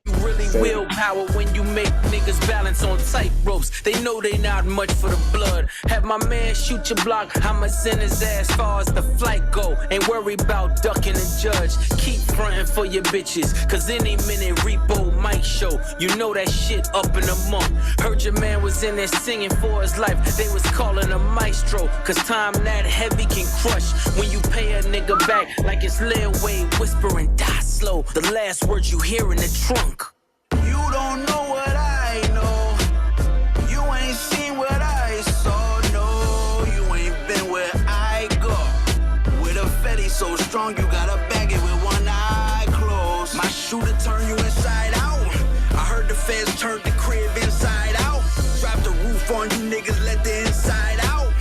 You really willpower when you make niggas balance on tight ropes. They know they not much for the blood. Have my man shoot your block, I'ma send his ass far as the flight go. Ain't worry about ducking the judge. Keep frontin' for your bitches, cause any minute repo might show. You know that shit up in a month. Heard your man was in there singing for his life. They was calling a maestro, cause time that heavy can crush. When you pay a nigga back like it's Lil Wayne whispering, die slow. The last words you hear in the trunk. You don't know what I know. You ain't seen what I saw. No, you ain't been where I go. With a Fetty so strong, you gotta bag it with one eye closed. My shooter turn you inside out. I heard the feds turned the crib inside out. Drop the roof on you niggas, let the inside out.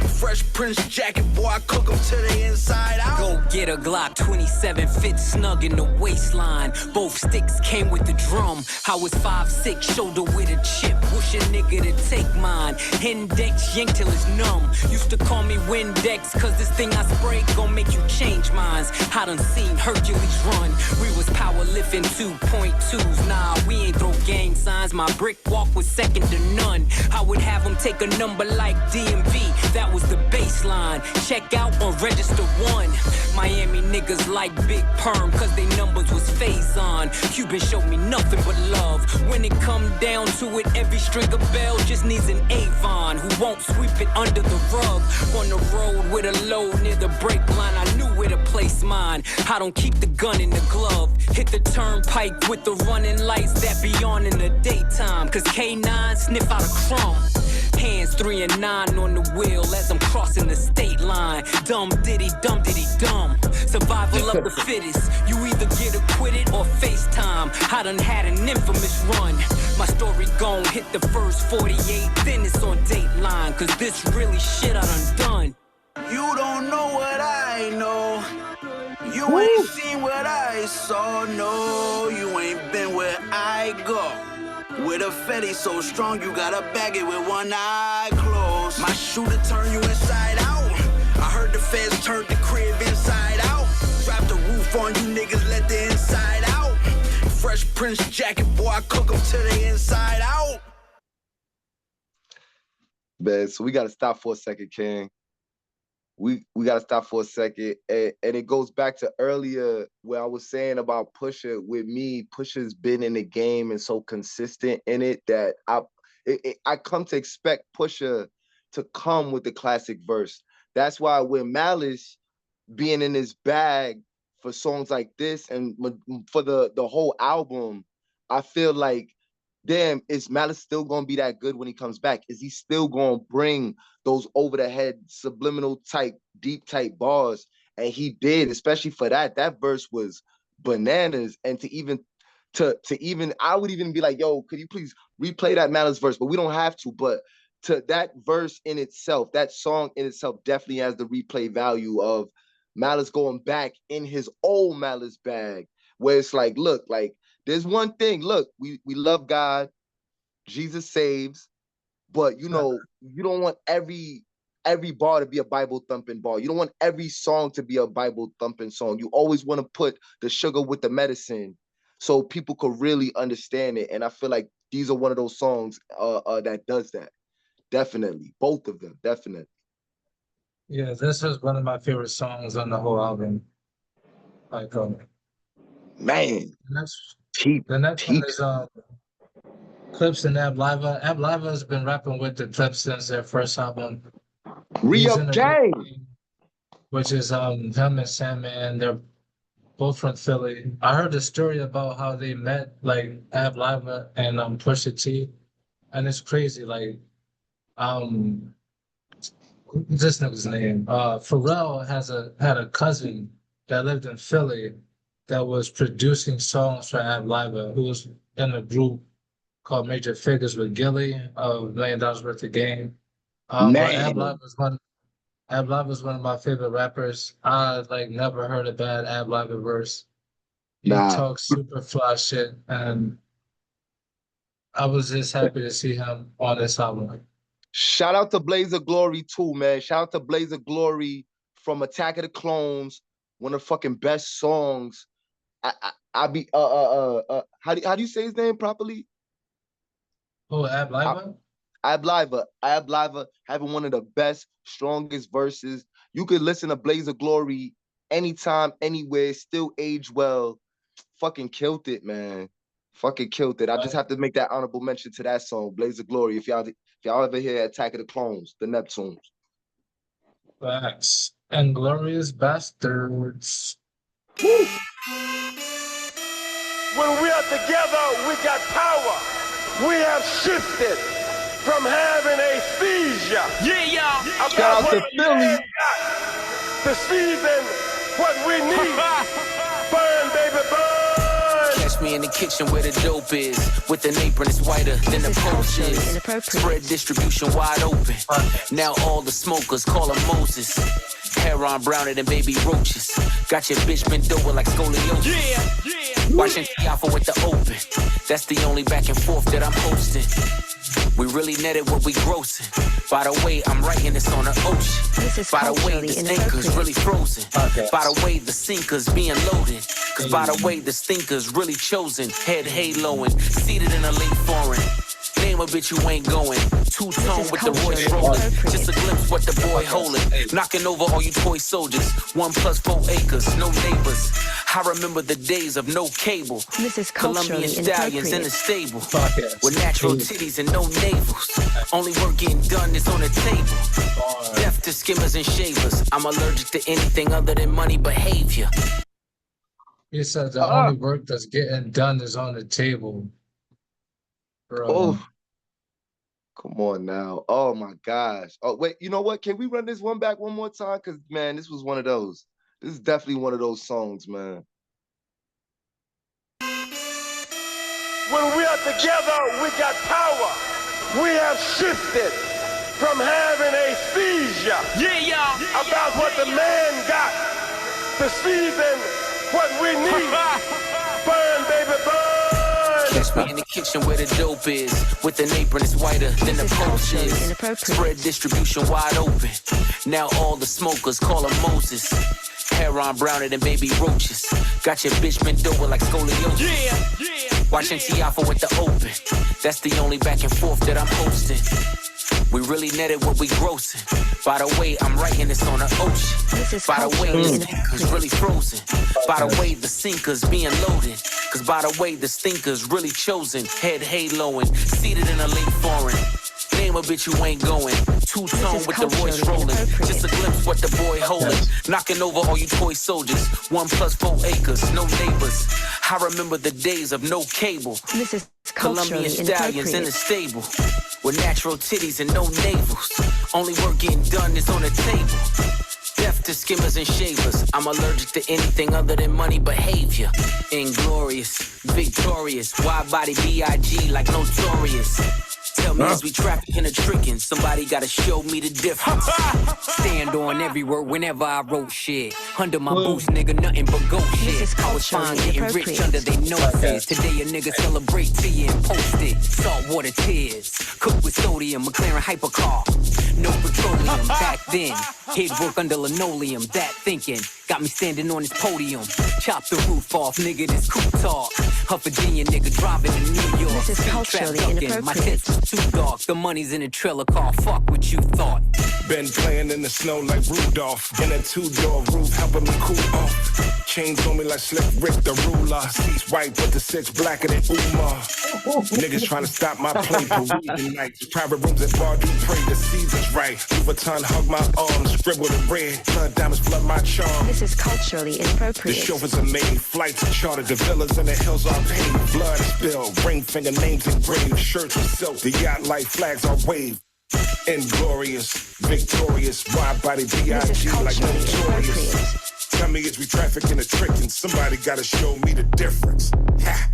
Fresh Prince jacket, boy, I cook them to the inside out. Go get a Glock 27, fit snug in the waistline. Both sticks came with the drum. I was 5'6", shoulder with a chip. Wish a nigga to take mine. Index yank till it's numb. Used to call me Windex, cause this thing I spray gon' make you change minds. I done seen Hercules run. We was power lifting 2.2s. Nah, we ain't throw gang signs. My brick walk was second to none. I would have them take a number like DMV. That was the baseline. Check out on register 1. Miami niggas like Big Perm, cause they numbers was phase on. Cuban showed me nothing but love. When it come down to it, every string of bell just needs an Avon who won't sweep it under the rug. On the road with a load near the brake line, I knew where to place mine. I don't keep the gun in the glove. Hit the turnpike with the running lights that be on in the daytime, cause K9 sniff out a crumb. Hands 3 and 9 on the wheel as I'm crossing the state line. Dumb diddy dumb. Survival of the fittest. You either get acquitted or FaceTime. I done had an infamous run. My story gon' hit the first 48, then it's on Dateline. Cause this really shit I done. You don't know what I know. You ain't seen what I saw. No, you ain't been where I go. With a Fetty so strong, you gotta bag it with one eye closed. My shooter turn you inside out. I heard the feds turned the crib inside out. Drop the roof on you niggas, let the inside out. Fresh Prince jacket, boy, I cook them to the inside out. Man, so we gotta stop for a second, King. We gotta stop for a second, and it goes back to earlier where I was saying about Pusha. With me, Pusha's been in the game and so consistent in it that I come to expect Pusha to come with the classic verse. That's why when Malice being in his bag for songs like this and for the whole album, I feel like, damn, is Malice still gonna be that good when he comes back? Is he still gonna bring those over the head subliminal type deep type bars? And he did, especially for that verse was bananas. And to even I would even be like, yo, could you please replay that Malice verse? But we don't have to. But to that verse in itself, that song in itself definitely has the replay value of Malice going back in his old Malice bag, where it's like, look, like there's one thing, look, we love God, Jesus saves, but you know, you don't want every bar to be a Bible thumping bar. You don't want every song to be a Bible thumping song. You always want to put the sugar with the medicine so people could really understand it. And I feel like these are one of those songs that does that. Definitely. Both of them, definitely. Yeah, this is one of my favorite songs on the whole album. Like, man, the next one is Clipse and Ab Liva. Ab Liva has been rapping with the Clipse since their first album. Re-Up Gang, which is him and Sandman. They're both from Philly. I heard the story about how they met, like Ab Liva and Pusha T, and it's crazy. Like, this nigga's name. Pharrell had a cousin that lived in Philly that was producing songs for Ab Liva, who was in a group called Major Figures with Gilly of $1 Million Worth of Game. But Man, Ab Live is one of my favorite rappers. I like never heard a bad Ab Live verse. He nah. talks super fly shit, and I was just happy to see him on this album. Shout out to Blaze of Glory too, man. Shout out to Blaze of Glory from Attack of the Clones, one of the fucking best songs. I be how do you say his name properly? Oh, Ab Live? Ab Live having one of the best, strongest verses. You could listen to Blaze of Glory anytime, anywhere, still age well. Fucking killed it, man. Fucking killed it. I just have to make that honorable mention to that song, Blaze of Glory. If y'all ever hear Attack of the Clones, the Neptunes. Facts. And Glorious Bastards. Woo. When we are together, we got power. We have shifted from having a seizure. Yeah. Shout out to Philly. To season what we need. Burn, baby, burn. Catch me in the kitchen where the dope is. With an apron, it's whiter than the post is. Spread distribution wide open. Now all the smokers call him Moses. Hair on browner than baby roaches. Got your bitch bent over like scoliosis. Yeah. Watching Tiafa with the open. That's the only back and forth that I'm hosting. We really netted what we grossing. By the way, I'm writing this on the ocean. By the way, the stinker's really frozen. By the way, the sinker's being loaded. Cause by the way, the stinker's really chosen. Head haloing, seated in a late foreign. Name a bitch you ain't going. Two-tone with the Royce rolling. Just a glimpse what the boy holding. Knocking over all you toy soldiers. 1 + 4 acres, no neighbors. I remember the days of no cable. Colombian stallions in the stable. With natural titties and no navels. Only work getting done is on the table. Death to skimmers and shavers. I'm allergic to anything other than money behavior. He said the only work that's getting done is on the table. Bro. Oh, come on now. Oh my gosh. Oh, wait, you know what? Can we run this one back one more time? Because, man, this was one of those. This is definitely one of those songs, man. When we are together, we got power. We have shifted from having a seizure. Yeah. About what the man got. To season what we need. Burn, baby, burn. Catch me in the kitchen where the dope is. With an apron, it's whiter than the post is. Spread distribution wide open. Now all the smokers call him Moses. Hair on browner than baby roaches. Got your bitch bent over like scoliosis. Yeah. Watching Tiafa with the open. That's the only back and forth that I'm hosting. We really netted what we grossing. By the way, I'm writing this on the ocean. By the way, the stinker's really frozen. By the way, the sinker's being loaded. Cause by the way, the stinker's really chosen. Head haloing, seated in a late foreign. Name a bitch you ain't going. Two-tone with the Royce rolling. Just a glimpse what the boy holding. Knocking over all you toy soldiers. 1 + 4 acres, no neighbors. I remember the days of no cable. Colombian stallions in the stable. With natural titties and no navels. Only work getting done is on the table. Death to skimmers and shavers. I'm allergic to anything other than money behavior. Inglorious, victorious. Wide body B.I.G. like notorious. Tell me as we trafficking or tricking, somebody gotta show me the difference. Stand on every word whenever I wrote shit. Under my boots, nigga, nothing but goat shit. I was fine getting rich under they noses. Today a nigga celebrate to you and post it. Saltwater tears, cooked with sodium, McLaren hypercar. No petroleum back then. Head work under linoleum, that thinking. Got me standing on this podium. Chop the roof off, nigga, this coupe talk. A Virginia nigga driving to New York. This is culturally inappropriate. My tits is too dark. The money's in a trailer car. Fuck what you thought. Been playing in the snow like Rudolph. In a 2-door roof, helping me cool off. Chains on me like Slick Rick the ruler. Seats white, but the 6 blacker than Umar. Niggas trying to stop my play for weekend nights. Private rooms at bar, do pray the season's right. Vuitton hug my arms, scribbled in red. Blood diamonds flood my charm. This is culturally The inappropriate. chauffeurs are made, flights are chartered, the villas and the hills are paved. Blood is spilled, ring finger names engraved, shirts with silk, the yacht light flags are waved. Inglorious, victorious, wide body B.I.G. like notorious. Tell me is we trafficking or tricking, somebody gotta show me the difference. Ha.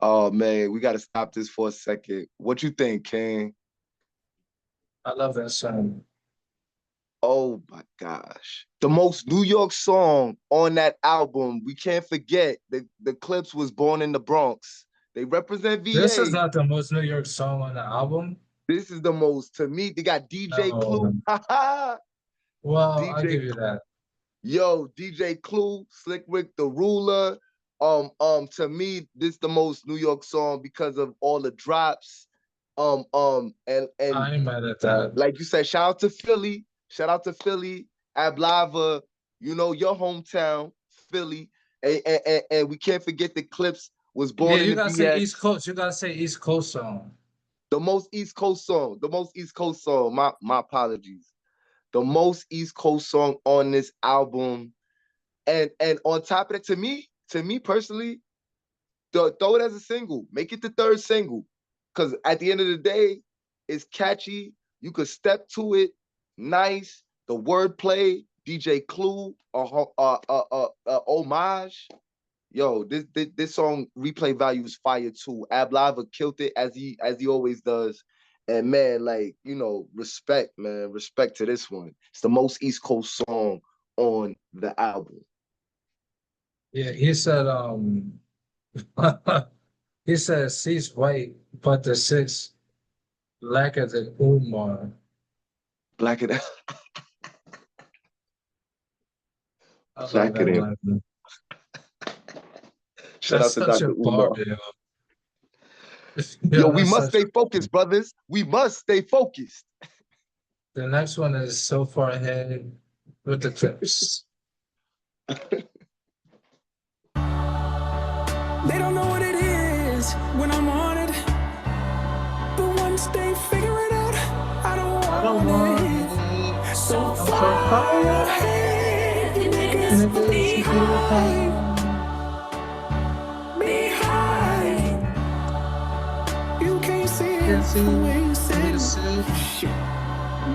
Oh man, we gotta stop this for a second. What you think, King? I love that song. Oh my gosh. The most New York song on that album, we can't forget the Clipse was born in the Bronx. They represent This is VA. not the most New York song on the album. This is the most, to me, they got DJ Clue. No. Well, I'll DJ, give you that. yo, DJ Clue, Slick Rick the Ruler. To me, this the most New York song because of all the drops. And I ain't mad at that. like you said, shout out to Philly. Shout out to Philly, Ablava, you know, your hometown, Philly. And we can't forget the Clipse was Yeah, born in you the gotta say BX. East Coast. You gotta say East Coast song. The most East Coast song. The most East Coast song. My apologies. The most East Coast song on this album. And on top of it, to me personally, throw it as a single. Make it the third single. Because at the end of the day, it's catchy. You could step to it. Nice. The wordplay, DJ Clue, homage. Yo, this song replay value is fire too. Ab Lava killed it as he always does. And man, like, you know, respect, man. Respect to this one. It's the most East Coast song on the album. Yeah, he said he said C's white, but the six blacker than Umar. Black it I love Black it that in. line. Shout That's out to such Dr. a Umar. bar, yo. Yo, we That's must such stay a focused, brothers. We must stay focused. The next one is So Far Ahead with the Clipse. They don't know what it is when I'm on it. But once they figure it out, I don't want it. So far ahead, niggas behind. Behind. You can't see it from where you sit.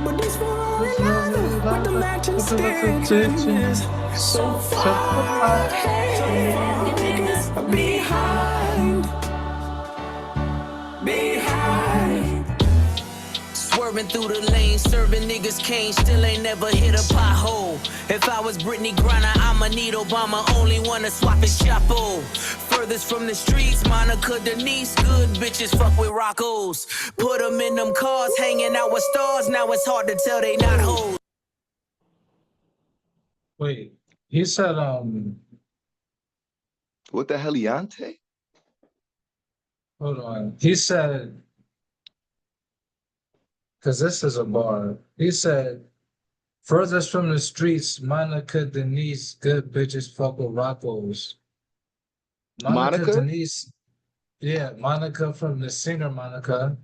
But this for all another, but the matching stitches. So far ahead, niggas behind. Behind. Swerving through the lane, serving niggas cane, still ain't never hit a pothole. If I was Brittany Griner, I'ma need Obama, only wanna swap his chapo. Furthest from the streets, Monica Denise, good bitches fuck with Roccos. Put them in them cars, hanging out with stars, now it's hard to tell they not hoes. Wait, he said What the heliante? hold on. He said, because this is a bar. He said, furthest from the streets, Monica Denise, good bitches fuck with Roccos. Monica Denise, yeah, Monica from the singer Monica,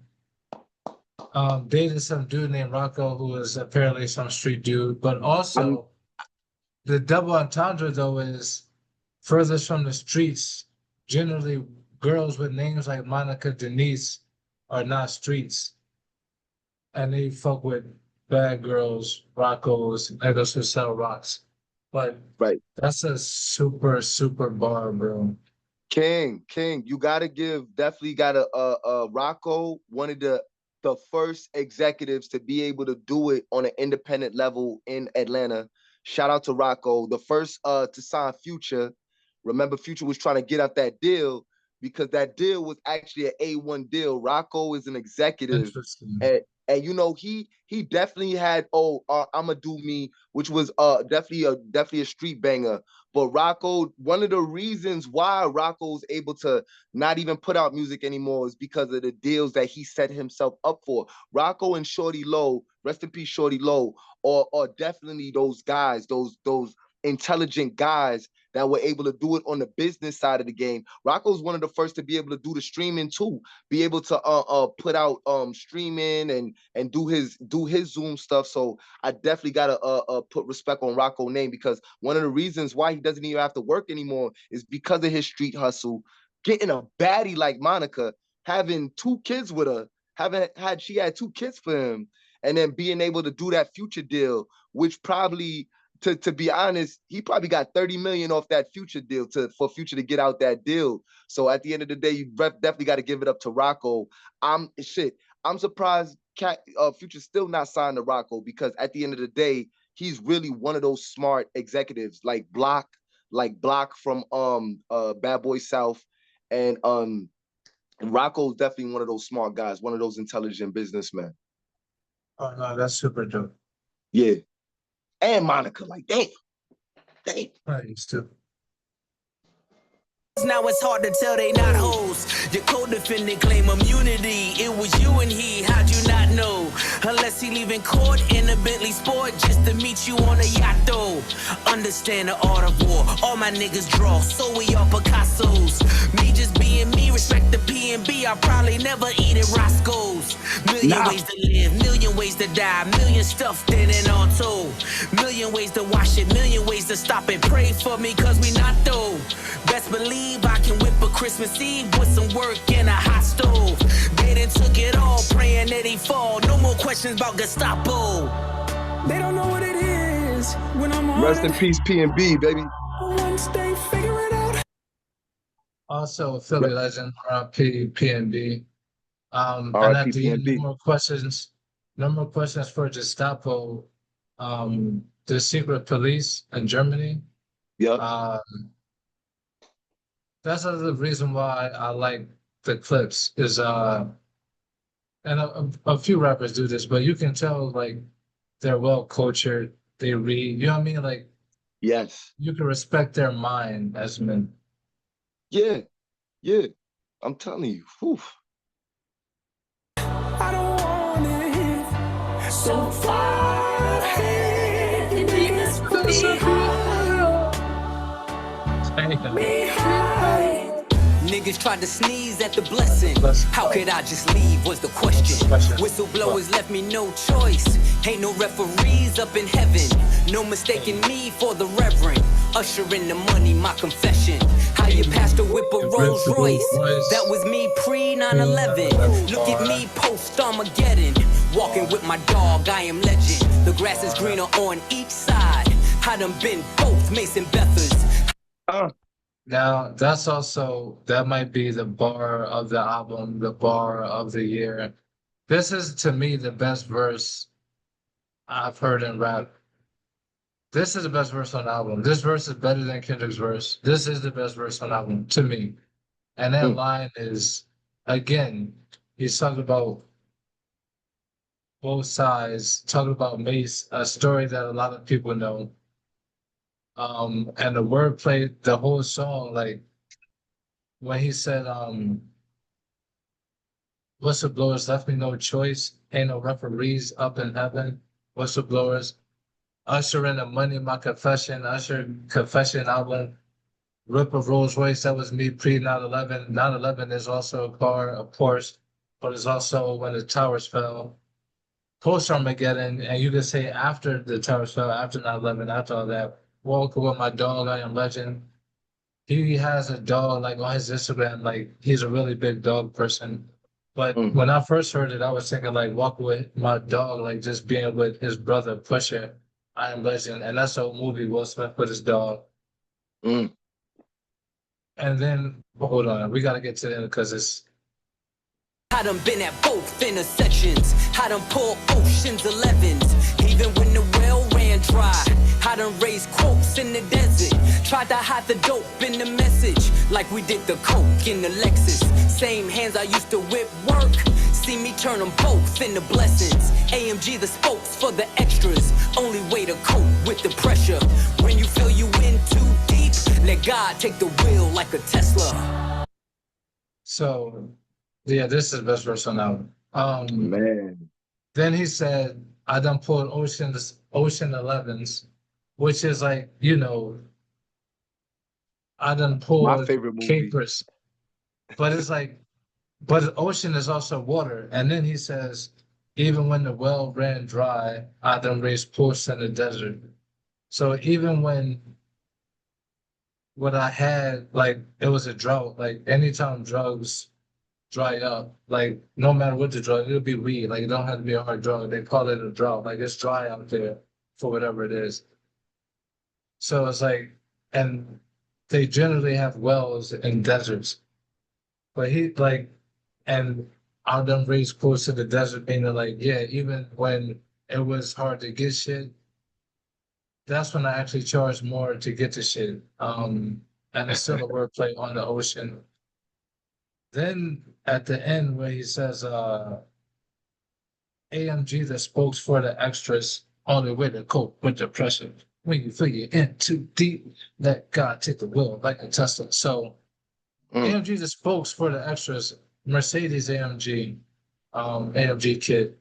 dated some dude named Rocco who was apparently some street dude. But also, the double entendre though is furthest from the streets. Generally, girls with names like Monica Denise are not streets, and they fuck with bad girls, Roccos, niggas who sell rocks. But right, that's a super super bar, bro. King, you gotta definitely gotta Rocco, one of the first executives to be able to do it on an independent level in Atlanta. Shout out to Rocco, the first to sign Future. Remember, Future was trying to get out that deal because that deal was actually an A1 deal. Rocco is an executive, and you know he definitely had I'ma Do Me, which was definitely a street banger. But Rocco, one of the reasons why Rocco's able to not even put out music anymore is because of the deals that he set himself up for. Rocco and Shorty Low, rest in peace, Shorty Low, are definitely those guys, those intelligent guys that were able to do it on the business side of the game. Rocco's one of the first to be able to do the streaming too, be able to put out streaming and do his Zoom stuff. So I definitely gotta put respect on Rocco's name, because one of the reasons why he doesn't even have to work anymore is because of his street hustle, getting a baddie like Monica, having 2 kids with her, she had 2 kids for him, and then being able to do that Future deal, which probably to be honest, he probably got 30 million off that Future deal for Future to get out that deal. So at the end of the day, you definitely got to give it up to Rocco. I'm surprised Future's still not signed to Rocco, because at the end of the day, he's really one of those smart executives like Block from Bad Boy South, and Rocco's definitely one of those smart guys, one of those intelligent businessmen. Oh no, that's super dope. Yeah. And Monica, like, damn. I used to. Now it's hard to tell they not hoes. Your co-defendant claim immunity. It was you and he, how'd you not know? Unless he leaving court in a Bentley Sport just to meet you on a yacht though. Understand the art of war. All my niggas draw, so we all Picasso's. Me just being me, respect the P&B. I probably never eat at Roscoe's. Million ways to live, million ways to die, million stuffed in and all told. Million ways to wash it, million ways to stop it. Pray for me, cause we not though. Best believe I can whip a Christmas Eve with some work and a hot stove. They done took it all, praying that he fall. No more questions about Gestapo. They don't know what it is when I'm on Rest in peace, P&B, baby. Once they figure it out. Also, Philly legend, P&B. And at the end, no more questions for Gestapo. The secret police in Germany. Yeah. That's another reason why I like the Clipse is and a few rappers do this, but you can tell like they're well cultured, they read, you know what I mean? Like, yes, you can respect their mind as men. Yeah, I'm telling you. Whew. I don't want it so far ahead. Niggas tried to sneeze at the blessing. How could I just leave was the question. Whistleblowers left me no choice. Ain't no referees up in heaven. No mistaking me for the reverend. Usher in the money, my confession. How you pastor whip a Rolls Royce. That was me pre 9/11. Look at me post Armageddon. Walking with my dog, I am legend. The grass is greener on each side. I done been both Mason Bethers. Now, that might be the bar of the album, the bar of the year. This is, to me, the best verse I've heard in rap. This is the best verse on the album. This verse is better than Kendrick's verse. This is the best verse on the album, to me. And that line is, again, he's talking about both sides, talking about Mace, a story that a lot of people know. And the wordplay, the whole song, like when he said, whistleblowers left me no choice, ain't no referees up in heaven, whistleblowers, Usher in the money, my confession, Usher confession album, Rip of Rolls Royce, that was me pre 9/11. 9/11 is also a car, of course, but it's also when the towers fell. Post Armageddon, and you could say after the towers fell, after 9/11, after all that. Walking with my dog, I am legend. He has a dog like on his Instagram, like he's a really big dog person. But when I first heard it, I was thinking like walking with my dog, like just being with his brother Pusha, I am legend, and that's a movie Will Smith with his dog. And then hold on, we gotta get to the end because it's. I done been at both intersections. I done pulled Ocean's 11s. Even when the well ran dry. I done raised quotes in the desert. Tried to hide the dope in the message. Like we did the coke in the Lexus. Same hands I used to whip work. See me turn them both into blessings. AMG the spokes for the extras. Only way to cope with the pressure. When you feel you in too deep, let God take the wheel like a Tesla. So, yeah, this is the best verse on the album. Man. Then he said, I done pulled Ocean 11s, which is like, you know, I done pulled my favorite movie. Capers. But it's like, but ocean is also water. And then he says, even when the well ran dry, I done raised posts in the desert. So even when what I had, like, it was a drought, like anytime drugs dry up, like no matter what the drug, it'll be weed. Like it don't have to be a hard drug. They call it a drought. Like it's dry out there for whatever it is. So it's like, and they generally have wells in deserts. But he like, and I done raised close to the desert, meaning like, yeah, even when it was hard to get shit, that's when I actually charged more to get the shit. And it's still a wordplay on the ocean. Then at the end where he says, AMG that spokes for the extras, only way to cope with depression. When you feel you're in too deep, let God take the wheel like a Tesla. So AMG the spokes for the extras, Mercedes AMG, AMG kit.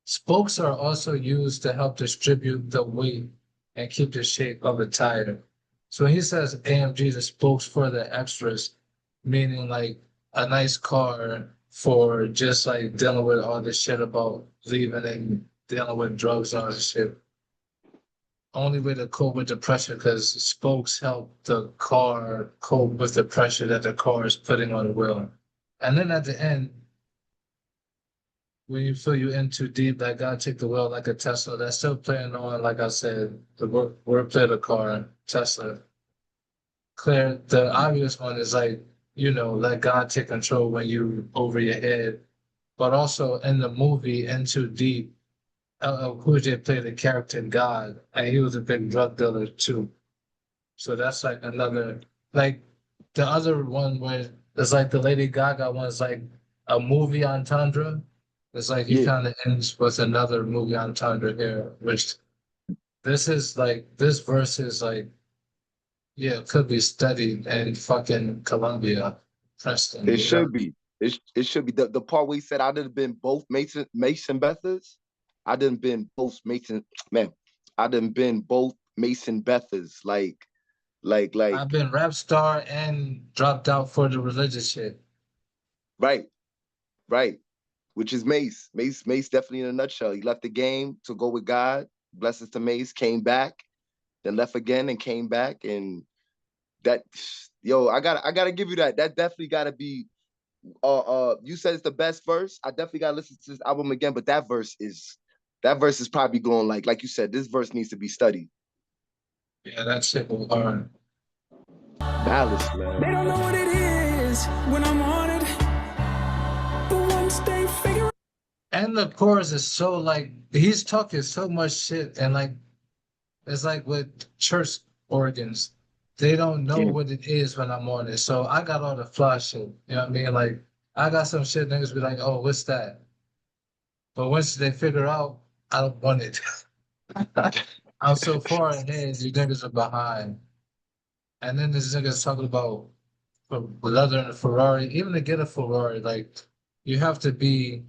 Spokes are also used to help distribute the weight and keep the shape of a tire. So when he says AMG the spokes for the extras, meaning like a nice car for just like dealing with all this shit about leaving and dealing with drugs and all this shit. Only way to cope with depression because spokes help the car cope with the pressure that the car is putting on the wheel. And then at the end, when you feel you in too deep, that God take the wheel like a Tesla. That's still playing on, like I said, the wordplay of the car, Tesla. Clear, the obvious one is like, you know, let God take control when you over your head. But also in the movie In Too Deep, Cool J played the character God, and he was a big drug dealer too. So that's like another, like the other one where it's like the Lady Gaga one is like a movie entendre. It's like he kind of ends with another movie entendre here, which this is like, this verse is like, yeah, it could be studied in fucking Columbia, Princeton. It should be. It should be. The part where he said I done been both Mason Bethers. I done been both Mason, man. I done been both Mason Bethers. Like I've been rap star and dropped out for the religious shit. Right. Which is Mace. Mace definitely in a nutshell. He left the game to go with God. Blessings to Mace, came back, then left again and came back. And that, yo, I gotta give you that. That definitely gotta be you said it's the best verse. I definitely gotta listen to this album again, but that verse is probably going like you said, this verse needs to be studied. Yeah, that shit will learn. Malice, man. They don't know what it is when I'm on it. But once they figure. And the chorus is so like, he's talking so much shit, and like, it's like with church organs, they don't know what it is when I'm on it. So I got all the fly shit. You know what I mean? Like, I got some shit niggas be like, oh, what's that? But once they figure out, I don't want it. I'm so far ahead, you niggas are behind. And then this nigga's talking about leather in a Ferrari. Even to get a Ferrari, like, you have to be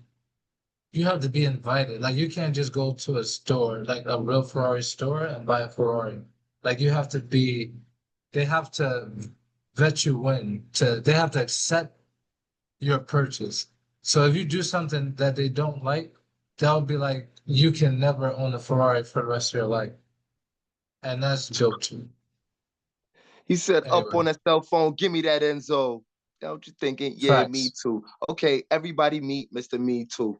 invited. Like, you can't just go to a store, like a real Ferrari store, and buy a Ferrari. Like, you have to be, they have to vet you in. They have to accept your purchase. So if you do something that they don't like, they'll be like, you can never own a Ferrari for the rest of your life. And that's a joke too. He said, Anyway. Up on that cell phone, give me that Enzo. That what you thinking? Yeah, Facts. me too. Okay, everybody meet Mr. Me Too.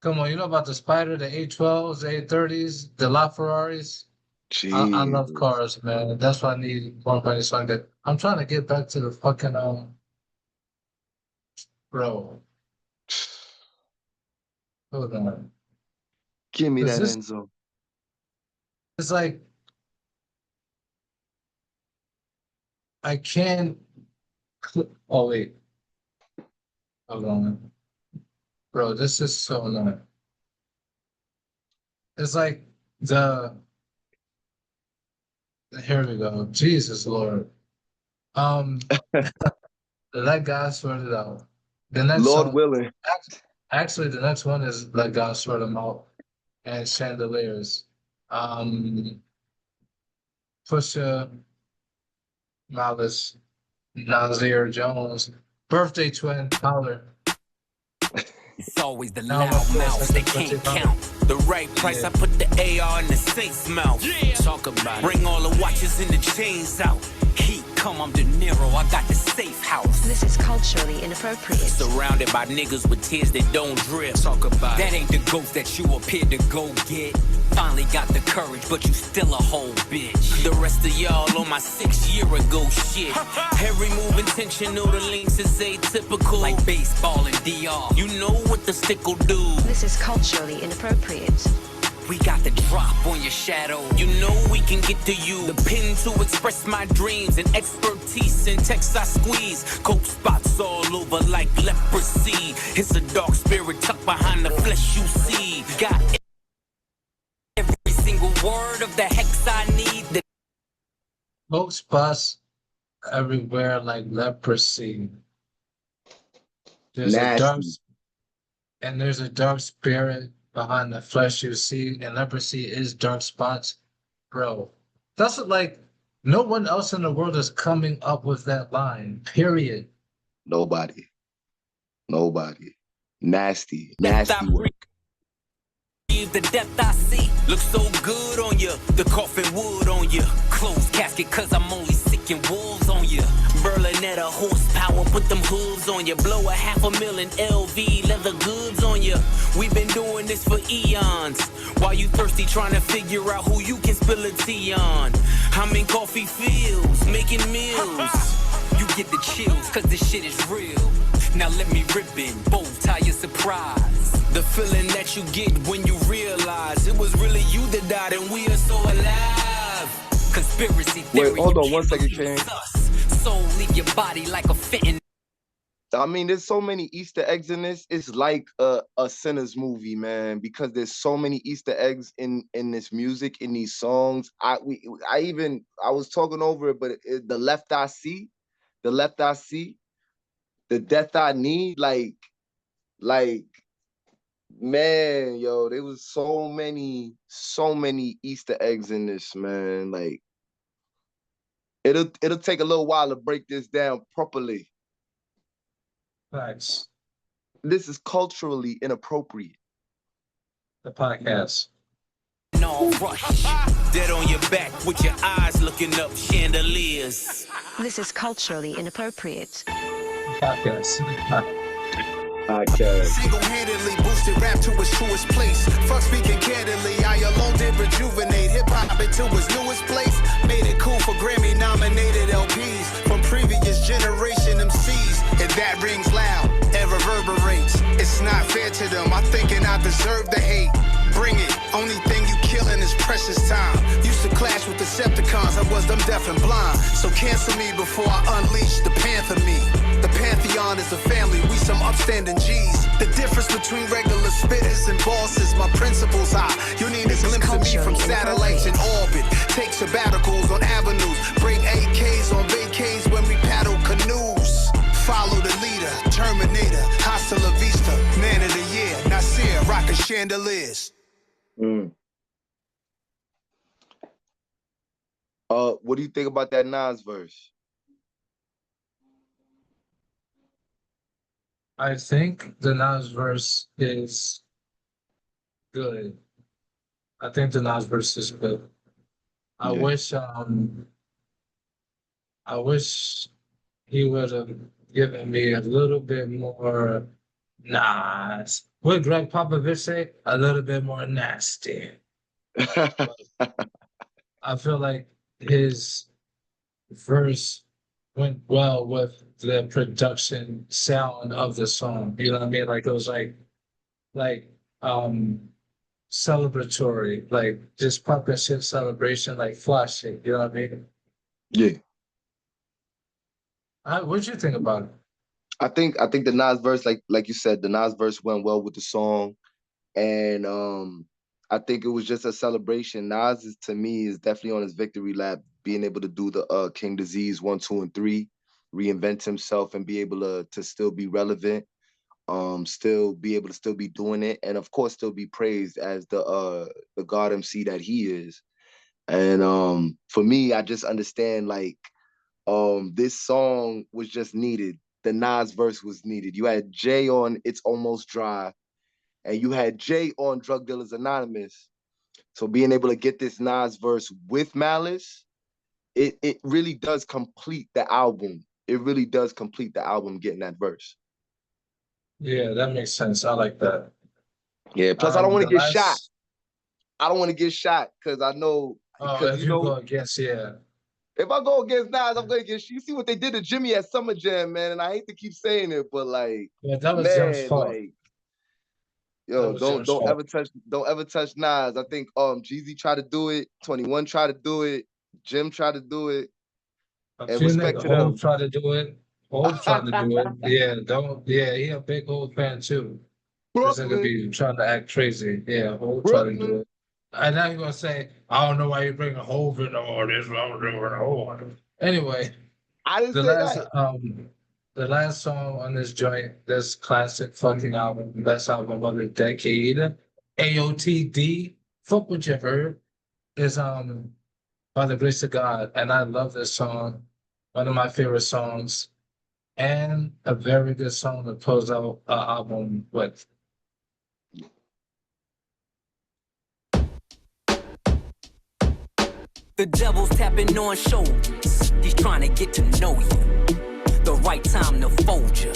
Come on, you know about the Spider, the A12s, the A30s, the LaFerraris? I love cars, man. That's why I need more money so I get. I'm trying to get back to the fucking bro. Hold on. Give me that Enzo. It's like I can't. Oh wait. Hold on. Bro, this is so annoying. It's like here we go. Jesus Lord. Let God sort it out. The next Lord song, willing. Actually, the next one is Let God Sort Them Out and Chandeliers. Pusha, Malice, Nazir Jones, Birthday Twin, Tyler. It's always the loud mouths that can't count. The right price, I put the AR in the safe's mouth. Talk about it. Bring all the watches and the chains out. Heat come, I'm De Niro, I got the safe house. This is culturally inappropriate. Surrounded by niggas with tears that don't drip. Talk about that ain't the ghost that you appeared to go get. Finally got the courage, but you still a whole bitch. The rest of y'all on my 6 year ago shit. Every move intentional, the links is atypical. Like baseball and DR. You know what the stick'll do. This is culturally inappropriate. We got the drop on your shadow. You know we can get to you. The pen to express my dreams and expertise in text I squeeze. Coke spots all over like leprosy. It's a dark spirit tucked behind the flesh you see. Got every single word of the hex I need. Smoke spots everywhere like leprosy. There's a dark spirit behind the flesh you see, and leprosy is dark spots. Bro, that's like no one else in the world is coming up with that line, period. Nobody. Nasty work. The depth I see looks so good on you. The coffin wood on you. Closed casket cause I'm only sick and wolves on you. Berlinetta horsepower, put them hooves on you. Blow $500,000 LV leather goods on you. We've been doing this for eons. While you thirsty trying to figure out who you can spill a tea on. I'm in coffee fields, making meals. You get the chills cause this shit is real. Now let me rip in, bow tie your surprise. The feeling that you get when you realize it was really you that died and we are so alive. Conspiracy theory. Wait, hold on 1 second, King. Soul leave your body like a fitting. I mean, there's so many Easter eggs in this. It's like a Sinners movie, man, because there's so many Easter eggs in this music, in these songs. I was talking over it, but the left I see, the death I need, like, man, yo, there was so many Easter eggs in this, man. Like, it'll take a little while to break this down properly. Thanks. This is culturally inappropriate. The podcast. No rush. Dead on your back with your eyes looking up chandeliers. This is culturally inappropriate. Podcast. Single-handedly boosted rap to its truest place. Fuck speaking candidly, I alone did rejuvenate hip-hop into its newest place. Made it cool for Grammy-nominated LPs from previous generation MCs. And that rings loud and reverberates. It's not fair to them, I'm thinking I deserve the hate. Bring it, only thing you killing is precious time. Used to clash with Decepticons, I was them deaf and blind. So cancel me before I unleash the Panther me. The Pantheon is a family, we some upstanding G's. The difference between regular spitters and bosses, my principles high. You need a glimpse of me from satellites in orbit. Take sabbaticals on avenues, break AKs on vacays when we paddle canoes. Follow the leader, Terminator, hasta la vista. Man of the year, Nasir, rockin' chandeliers. What do you think about that Nas verse? I think the Nas verse is good. I think the Nas verse is good. I wish he would have given me a little bit more Nas. What Greg Popovich say? A little bit more nasty. I feel like his verse went well with the production sound of the song. You know what I mean? Like it was like celebratory, like just pumping shit celebration, like flashing. You know what I mean? Yeah. What'd you think about it? I think the Nas verse, like you said, the Nas verse went well with the song, and I think it was just a celebration. Nas is, to me, is definitely on his victory lap, being able to do the King Disease 1, 2, and 3, reinvent himself and be able to still be relevant, still be able to still be doing it, and of course still be praised as the God MC that he is. And for me, I just understand like this song was just needed. The Nas verse was needed. You had Jay on It's Almost Dry, and you had Jay on Drug Dealers Anonymous. So being able to get this Nas verse with Malice, it really does complete the album. It really does complete the album getting that verse. Yeah, that makes sense. I like that. Yeah. Plus, I don't want The to get shot. last, I don't want to get shot because I know because if you go against, yeah. if I go against Nas, I'm gonna get. You see what they did to Jimmy at Summer Jam, man. And I hate to keep saying it, but like, Yeah, that was Jim's man, fault. like, That yo, was Jim's fault. don't ever touch Nas. I think Jeezy tried to do it, 21 tried to do it, Jim tried to do it, and respect to Hov them. tried to do it. Hov tried to do it. Yeah, he a big Hov fan too. This nigga Brooklyn, be trying to act crazy. Yeah, Hov tried to do Brooklyn. it. And now you're gonna say, I don't know why you bring a Hov into all this. I don't know what Anyway, I didn't the say last that. the last song on this joint, this classic fucking album, best album of the decade, AOTD, fuck what you heard, is By the Grace of God. And I love this song. One of my favorite songs. And a very good song to close out an album with. The devil's tapping on shoulders. He's trying to get to know you. The right time to fold you.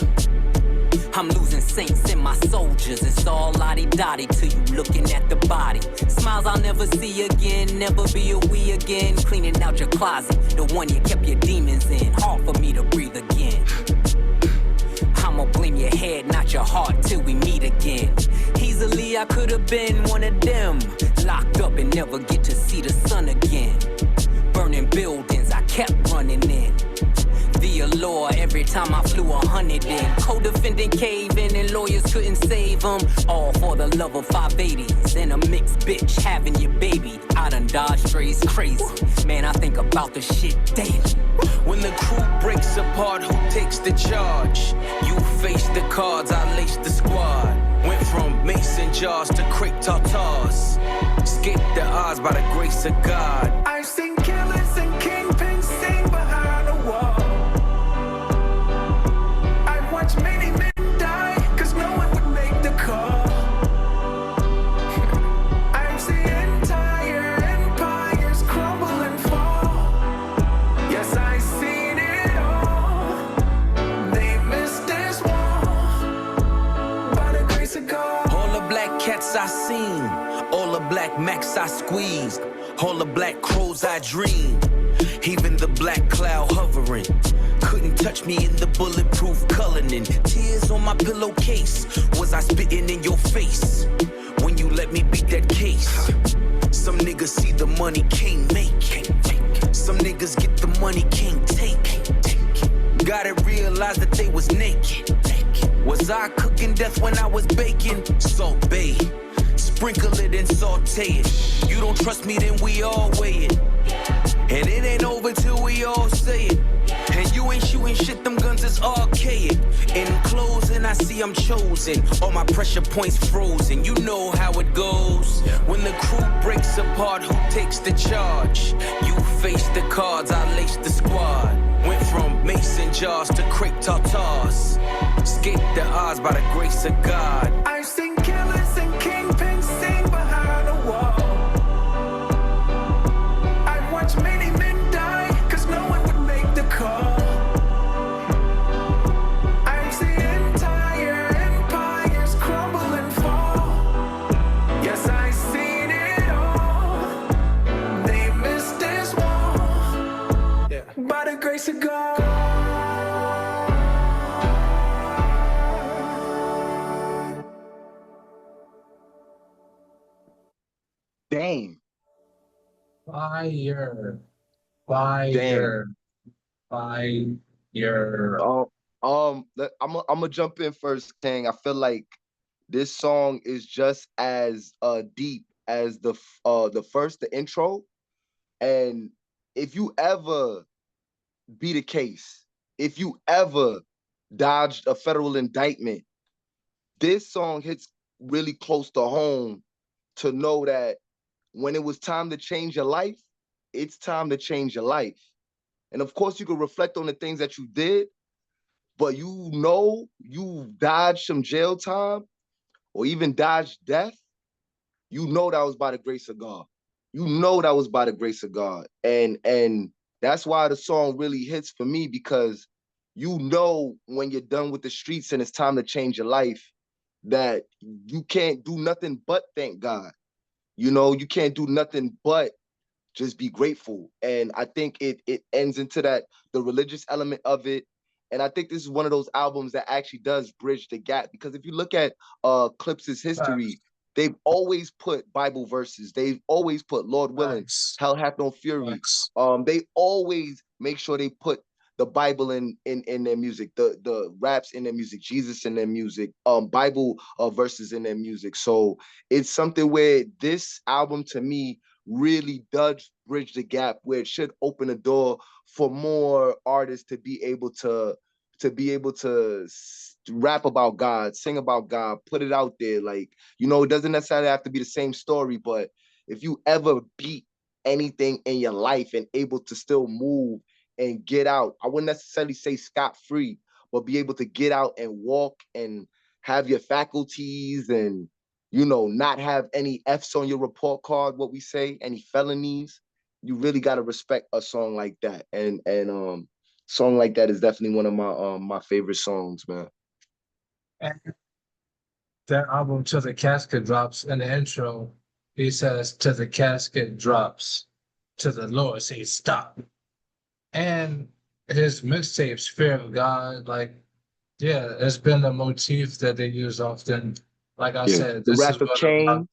I'm losing saints in my soldiers. It's all lottie-dottie till you looking at the body. Smiles I'll never see again, never be a we again. Cleaning out your closet, the one you kept your demons in. Hard for me to breathe again. I'ma blame your head, not your heart, till we meet again. Easily I could have been one of them, locked up and never get to see the sun again. Burning buildings, I kept running in. The allure every time I flew 100 in. Co-defendant caving and lawyers couldn't save them. All for the love of 580s and a mixed bitch having your baby. I done dodged strays crazy. Man, I think about the shit daily. When the crew breaks apart, who takes the charge? You face the cards, I lace the squad. Went from mason jars to crepe tartars. Escaped the odds by the grace of God. I've seen killers and kingpins sing behind the wall. I've watched many men die, cause no one would make the call. I've seen entire empires crumble and fall. Yes, I've seen it all. They missed this one. By the grace of God. All the black cats I seen, all the black max I squeezed, all the black crows I dreamed, even the black cloud hovering. Couldn't touch me in the bulletproof Cullinan. Tears on my pillowcase. Was I spitting in your face when you let me beat that case? Some niggas see the money, can't make. Some niggas get the money, can't take. Gotta realize that they was naked. Was I cooking death when I was baking? Salt Bay. Sprinkle it and saute it. You don't trust me, then we all weigh it. And it ain't over till we all say it. And you ain't shooting shit, them guns is archaic. In closing, I see I'm chosen. All my pressure points frozen. You know how it goes. When the crew breaks apart, who takes the charge? You face the cards, I lace the squad. Went from mason jars to crepe tartars. Escaped the odds by the grace of God. I've seen killers and kingpins sing behind the wall. I've watched many men die, cause no one would make the call. I've seen entire empires crumble and fall. Yes, I've seen it all. They missed this one. By the grace of God. Damn. Fire. Damn. Fire. I'm gonna jump in first, King. I feel like this song is just as deep as the first, the intro. And if you ever beat a case, if you ever dodged a federal indictment, this song hits really close to home to know that when it was time to change your life, it's time to change your life. And of course, you can reflect on the things that you did, but you know you dodged some jail time or even dodged death. You know that was by the grace of God. You know that was by the grace of God. And That's why the song really hits for me, because you know when you're done with the streets and it's time to change your life, that you can't do nothing but thank God. You know, you can't do nothing but just be grateful. And I think it ends into that, the religious element of it. And I think this is one of those albums that actually does bridge the gap, because if you look at Clipse's history, they've always put Bible verses. They've always put Lord willing, hell hath no fury. They always make sure they put the Bible in their music, the raps in their music, Jesus in their music, Bible verses in their music. So it's something where this album to me really does bridge the gap, where it should open the door for more artists to be able to rap about God, sing about God, put it out there. Like, you know, it doesn't necessarily have to be the same story, but if you ever beat anything in your life and able to still move and get out, I wouldn't necessarily say scot-free, but be able to get out and walk and have your faculties and, you know, not have any F's on your report card, what we say, any felonies, you really got to respect a song like that. And song like that is definitely one of my favorite songs, man. And that album, Till the Casket Drops, in the intro, he says, till the casket drops, to the Lord say stop. And his mixtapes, Fear of God, like, yeah, it's been a motif that they use often. Like I said, The this is Wrath of what Cain.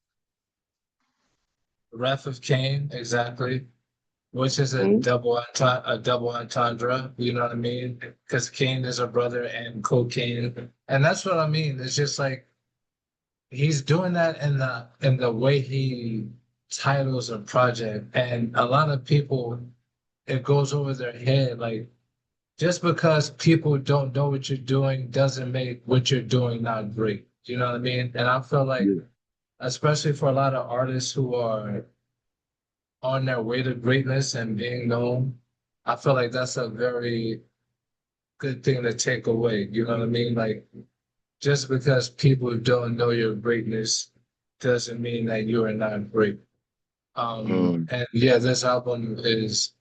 Wrath of Cain, exactly, which is a double entendre. You know what I mean? Because Cain is a brother and cocaine, and that's what I mean. It's just like he's doing that in the way he titles a project, and a lot of people, it goes over their head. Like, just because people don't know what you're doing doesn't make what you're doing not great. You know what I mean? And I feel like, especially for a lot of artists who are on their way to greatness and being known, I feel like that's a very good thing to take away. You know what I mean? Like, just because people don't know your greatness doesn't mean that you are not great. And yeah, this album it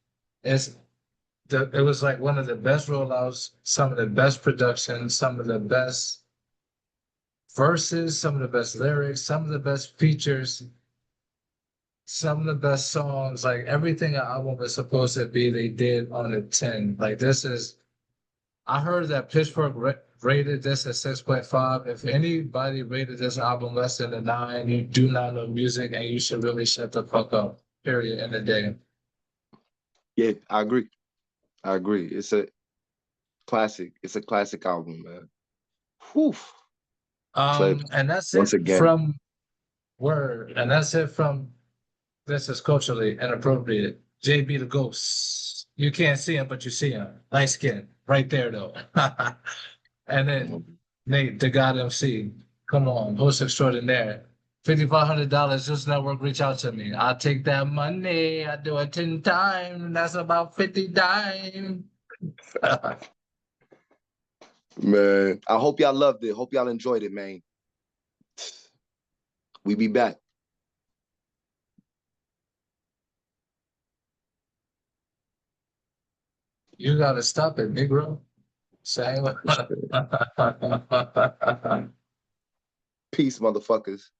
was like one of the best rollouts, some of the best production, some of the best verses, some of the best lyrics, some of the best features, some of the best songs. Like, everything an album is supposed to be, they did on a 10. Like, I heard that Pitchfork rated this at 6.5. If anybody rated this album less than a 9, you do not know music and you should really shut the fuck up, period, in the day. Yeah, I agree. It's a classic. It's a classic album, man. Whew. Clipse, And that's once it again. from Word. And that's it from This Is Culturally Inappropriate. JB the Ghost. You can't see him, but you see him. Light skin. Right there, though. And then Nate, the God MC. Come on, host extraordinaire. $5,500, this network, reach out to me. I'll take that money. I do it 10 times. That's about 50 dime. Man, I hope y'all loved it. Hope y'all enjoyed it, man. We be back. You gotta stop it, Negro. Say Peace, motherfuckers.